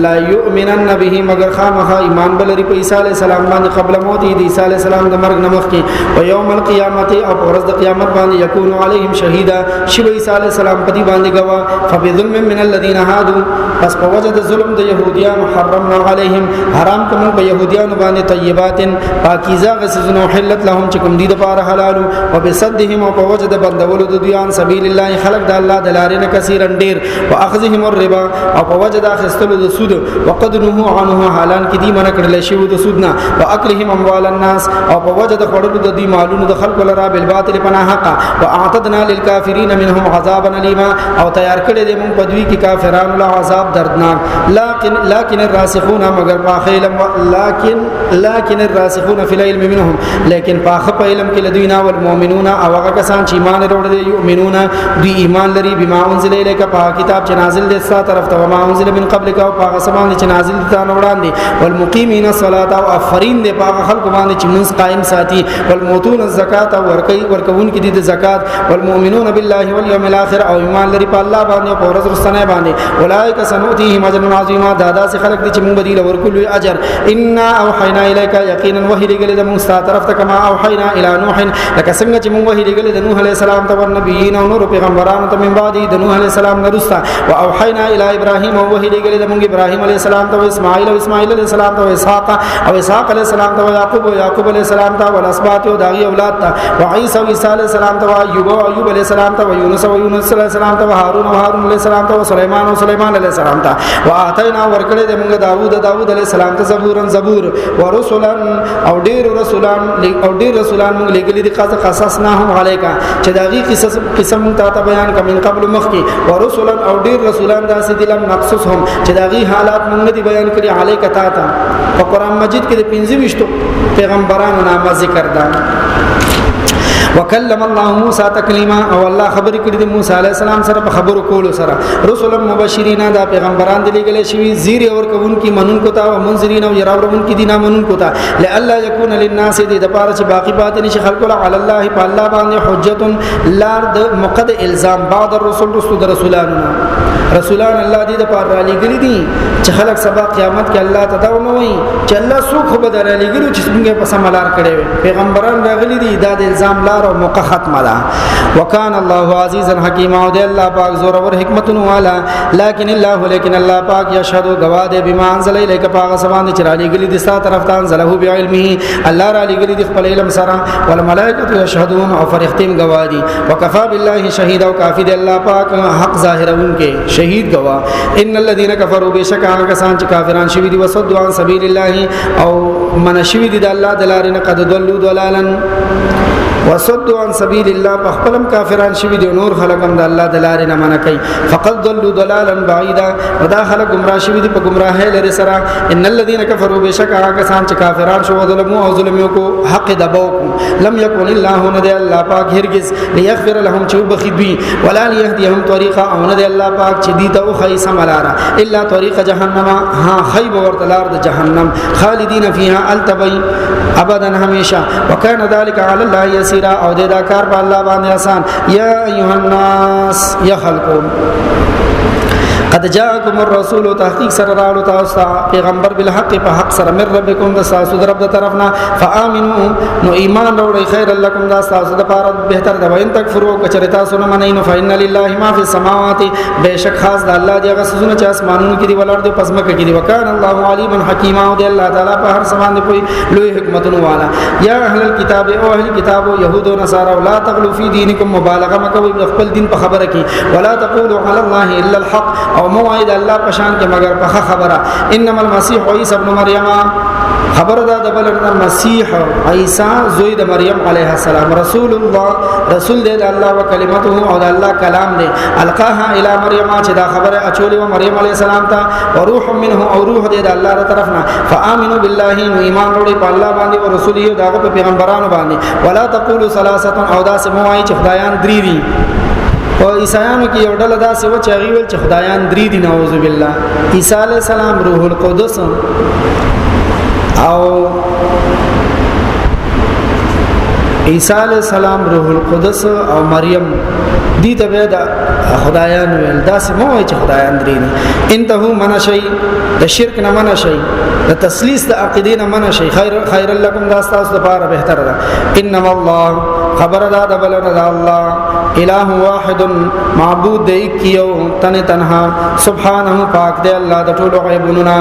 لا يؤمنن به مگر خامخ ایمان بلری په عیسی علیہ السلام باندې قبل موت دی عیسی علیہ السلام د مرګ نمخ کې او یوم القیامت او ورځ د قیامت باندې یکون علیهم شهیدا شی عیسی علیہ السلام په دې باندې گواه فبظلم من الذين هادوا پس په وجه د ظلم د يهوديان حرمنا عليهم حرام کوم په يهوديان باندې طيبات پاکیزه غسزنو حلت لهم چې کوم دي د پاره حلال او بصدهم او په وجه د بندولو د دویان سبیل الله خلق د الله د لارې نه کثیرن ډیر واخذهم الربا او په وجه د اخستلو د سود وقد نهوا عنه حالان کې دي منع کړل شي د سود نه واکلهم اموال الناس او په وجه د خړلو د دې مالونو د خلق لرا بالباطل پناه حق واعتدنا للكافرين منهم عذابا اليما او تیار کړل دي موږ په دوی کې کافرانو له عذاب دردناک لكن الراسخون مگر باخیلم لكن الراسخون في العلم منهم لیکن پاخ په علم کې لدینا والمؤمنون او هغه کسان چې ایمان وروړي یؤمنون دوی ایمان لري بما انزل الیک په کتاب چې نازل دي ستا طرف ته وما انزل من قبلك او پاغه سمان چې نازل دي تا وړاندې والمقيمين الصلاه او افرین دي پاغه خلق باندې چې منځ قائم ساتي والموتون الزکات او ورکون کې دي زکات والمؤمنون بالله واليوم الاخر او ایمان لري په الله باندې او ورځ رستنه باندې اولئک سنؤتيهم اجرا عظیما دادا سے خلق دي چې موږ بدیل ورکول اجر ان اوحینا الیک یقینا وحی لګل د موږ ستاسو طرف ته کما اوحینا الی نوح لکه څنګه چې موږ وحی لګل د نوح علیه السلام ته او نبیین او نور پیغمبرانو ته من بعد د نوح علیه السلام نرستا او اوحینا الی ابراهیم او وحی لګل د موږ ابراهیم علیه السلام ته او اسماعیل علیه السلام ته او اسحاق علیه السلام ته او یعقوب علیه السلام ته او اسباط او داغي اولاد ته او عیسی علیه السلام ته او ایوب علیه السلام ته او یونس علیه السلام ته او هارون علیه السلام ته او سلیمان علیه السلام ته واتینا ورکړه د موږ داوود علیه السلام ته زبور ورسلا او ډیر رسولان موږ لګلې دي قصصناهم علیکا چې داغي قسم ته بیان کمن قبل مخکی ورسلا او ډیر رسولان داسې دي لم نقصصهم چې داغي حالات موږ دي بیان کړی علیکا تا په قران مجید کې د 25 پیغمبرانو نام ذکر ده وکلم الله موسی تکلیما او الله خبر کړی د موسی علی السلام سره په خبرو کولو سره رسول مبشرین دا پیغمبران دي لګل شوی زیر اور کوون کی منون کو تا او منذرین او يراورون کی دینه منون کو تا لالا یکون للناس دې د پاره چې باقی پات نشي خلق علی الله په الله باندې حجت لارد مقد الزام بعد الرسول رسولان الله دې د پاره لګل دي چې خلق سبا قیامت کې الله تداو نه وي چې الله سو خو به در لګل چې څنګه په سملار کړي پیغمبران راغلي دي دا د الزام لار او موقع ختم ده وکان الله عزیزا حکیما او د الله پاک زور او حکمت والا لیکن الله پاک یشهد گواه ده بما انزل الیک پاک سبحان چې را لګل دي ستاسو طرف ته انزله بعلمه الله را لګل دي خپل علم سره والملائکه یشهدون او فرښتیم گواه دي وکفا بالله شهید او کافی دی الله پاک حق ظاهرون کې شهید گواه ان الذين كفروا بشکا کسان چې کافران شوی دي وصدوا عن سبیل الله او من شوی دي د الله دلارنه قد ضلوا ضلالا وصدوا عن سبيل الله فخپلم کافران شوی دي نور خلقم د الله دلاره نه منع کوي فقد ضلوا ضلالا بعيدا ودا خلق گمراه شوی دي په گمراهه لري سره ان الذين كفروا بشکا کسان چې کافران شو ظلمو او ظلمو کو حق دبو لم يكن الله ند الله پاک هرگز ليغفر لهم چې بخدوی ولا ليهديهم طريقا او ند الله پاک چې دي ته خي سملارا الا طريق جهنم ها خيب ورتلار د جهنم خالدين فيها التبي ابدا همیشه وكان ذلك على الله يسير او د دا کار په الله باندې آسان یا ایها الناس یا خلقو قد جاءكم الرسول تحقیق سره راولو تاسو پیغمبر بالحق په حق سره مر ربکم د تاسو درب د طرفنا فآمنوا نو ایمان وروړي خیر لكم د تاسو د پاره بهتر د وین تکفروا کچره تاسو نه منئ نو فإن لله ما فی السماوات بشک خاص د الله دی غسونه چې اسمانونو کې دی ولر دی پسمکه کې دی وکانه الله علیما حکیما او دی الله تعالی په هر سمان دی کوئی لوی حکمتونو والا یا اهل الكتاب او اهل الكتاب يهود او نصارى لا تغلوا فی دینکم مبالغه مکوئ خپل دین په خبره کې ولا تقولوا علی الله الا الحق او موعد الله پشان کې مگر په خبره انما المسيح عيسى ابن مريم خبر دا د بلنه مسیح عیسی زوی د مریم علیه السلام رسول دی د الله او کلمته او د الله کلام دی القاها الی مریم چې دا خبره اچولې و مریم علیه السلام ته او روح منه او روح دی د الله تر طرفنا فآمنوا بالله نو ایمان وروړي په الله باندې او رسول یو دغه په پیغمبرانو باندې ولا تقولوا ثلاثه او دا سموای چې خدایان درې دي او عیسایانو کې یو ډله داسې و چې هغه ول چې خدایان درې دي نعوذ بالله عیسی علی السلام روح القدس او عیسی علی السلام روح القدس او مریم دي ته به د خدایان ویل داسې مو چې خدایان درې دي انتهو من شي د شرک نه من شي د تسلیث د عقیدې نه من شي خیر لكم دا تاسو لپاره بهتر ده انما الله خبر دا د بلنه د الله الہ واحد معبود دی کیو تنها سبحانه پاک دی الله د ټولو غیبونو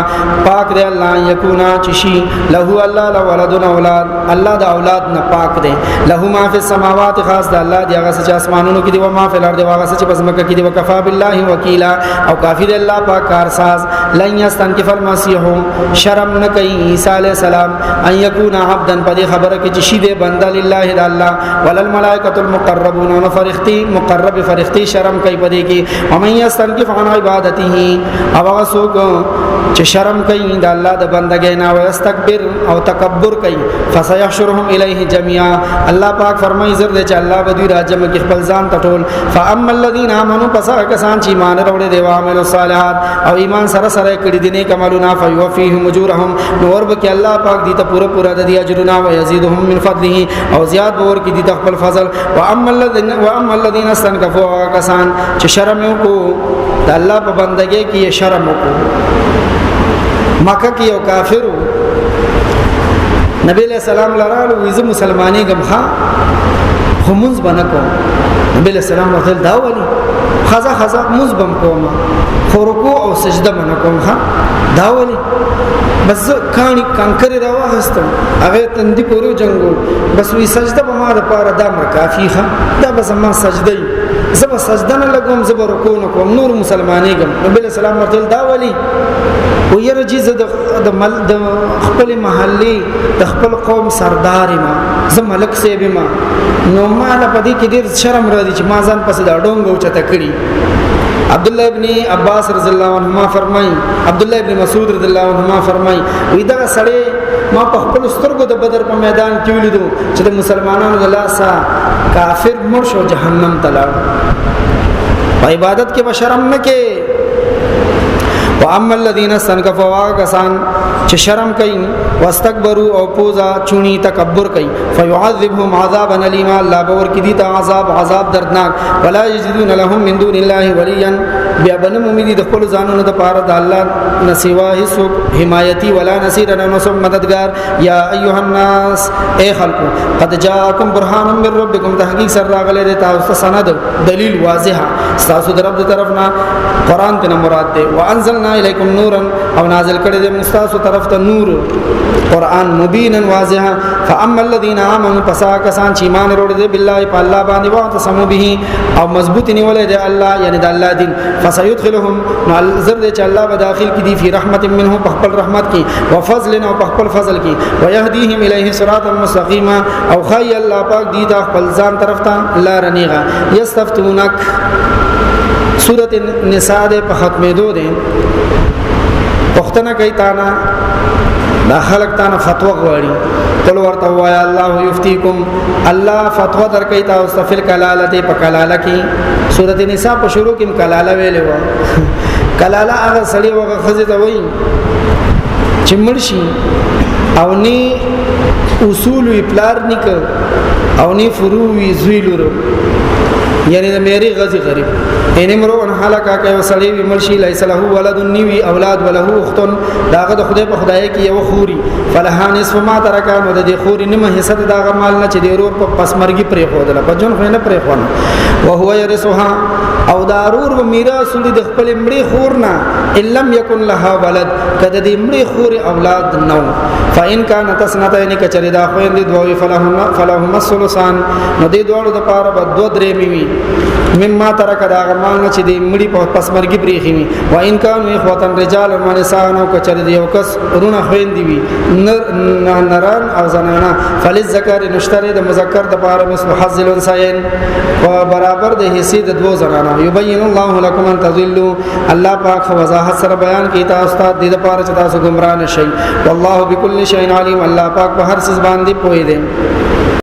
پاک دی الله یکونا چشی له الله له ولدن اولاد الله د اولاد نه پاک دی له ما فی السماوات خاص د الله دی هغه چې اسمانونو کې دی او ما فی الارض هغه چې پسمکه کې دی وکفا بالله وکیلا او کافی دی الله پاک کارساز لن یستنکف المسیح شرم نه کوي عیسی علی السلام ان یکون عبدا په دې خبره کې چې شی دی بنده لله د الله ولل ملائکۃ المقربون نو فرشتي مقرب فرشتي شرم کوي پدې کې ومن يستنكف عن عبادته او سوق چې شرم کوي د الله د بندګۍ نه او استكبر او تکبر کوي فسيحشرهم الیه جميعا الله پاک فرمایي زر دې چې الله به دوی راجم کې خپل ځان ټول فاما الذين امنوا پس کسان چې ایمان وروړي دی او عمل الصالحات او ایمان سره سره کړي دي نیک عملونه فيوفيهم اجورهم نور به کې الله پاک دې ته پورا د دې اجرونه او يزيدهم من فضله او زیات ور کې دي د خپل فضل واما الذين استنكفوا کسان چې شرم وکړو د الله په بندګۍ کې شرم وکړو مکه کې یو کافر نبی علیہ السلام لرالو ویزه مسلمانی گمخا خمونز بنکو نبی علیہ السلام ورته دا ولی خزا مزبم کوما خورکو او سجده بنکوم ها دا ولی بس کانی کنکری را واغستم هغه تندی پورو جنگو بس وی سجده به ما د پاره دا مر کافی ها دا بس ما سجده زب سجده نه لګوم زب رکوع نه کوم نور مسلمانی گم نبی علیہ السلام ورته دا ولی و یره جز د خپل محلي د خپل قوم سردار ما زه ملک سیب ما نو ما له پدې کې ډیر شرم را دي چې ما ځان پس دا ډونګو چته کړی عبداللہ ابن عباس رضی اللہ عنہما فرمائی عبداللہ ابن مسعود رضی اللہ عنہما فرمائی وی دا سړی ما په خپل سترګو د بدر په میدان کې ولیدو چې د مسلمانانو د لاسه کافر مړ شو جهنم ته لاړ په عبادت کې بشرم نه کې واما الذين استنكفوا كسان چې شرم کوي واستكبروا او پوزا چونی تکبر کوي فيعذبهم عذابا اليما الله باور کې دي ته عذاب دردناک ولا يجدون لهم من دون الله وليا بیا بنم امید د خپل ځانونو د پاره د الله نسوا هیڅ حمایتي ولا نصير نه سو مددگار یا ایها الناس اے خلقو قد جاءكم برهان من ربكم تحقیق سر راغله د تاسو سند دلیل واضحه تاسو د رب طرفنا قران ته مراد ده وانزلنا الیکم نورا او نازل کړي د مستاسو طرف ته نور قران مبینا واضحا فاما الذين امنوا فساكسان چې ایمان وروړي دي بالله په الله باندې واه سمو به او مضبوط نیولې دي الله یعنی د الله دین فسيدخلهم زر دي چې الله به داخل کی دي فی رحمت منه په خپل رحمت کې وفضل او په خپل فضل کې ويهديهم الیه صراطا مستقیما او خی الله پاک دي د خپل ځان طرف ته لار نیغه یستفتونک سورۃ النساء په ختمېدو دي پختنه کوي تانا دا خلق تانا فتوا غواړي قل ورته وایا الله یفتیکم الله فتوا درکې تاسو فل کلاله په کلاله کې سورۃ النساء په شروع کې کلاله ویلې و کلاله هغه سړی وغه خزه ته وایي چې مرشي او ني اصول وی پلار نک او ني فرو وی زویلورو یعنی د میری غزي غریب ان امرؤ حلقه کوي وسړی وی مرشي ليس له ولد نیوی اولاد وله اختن داغه د خدای په خدای کې یو خوري فلها نصف ما ترک نو د دې خوري نیمه حصہ داغه مال نه چې د رور په پسمرګي پرې خودله په جون خو نه پرې خونه او هو يرثها او دارور و میراث د خپل مړي خور نه الا يكن لها ولد کده دې مړي خور اولاد نو فإن كانت سنتين کچری دا خويند دوی فلهم الثلثان نو دې دوړو د پاره بد دو درې میوي مما ترک دا غمان چې دې مړي په پسمرګي پرېخي وي و ان كانوا اخواتن رجال و نساء نو کچری دی یو کس ورونه خويند دي نران او زنانا فللذکر نشتری د مذکر د پاره مثل حظ الانثيين و برابر د حصے د دو زنانا يبين الله لكم ان تضلوا الله پاک وضاحت سره بیان کی تاسو ته د پاره چې تاسو گمراه نشئ والله بكل شيء عليم الله پاک په هر څه باندې پوهی دی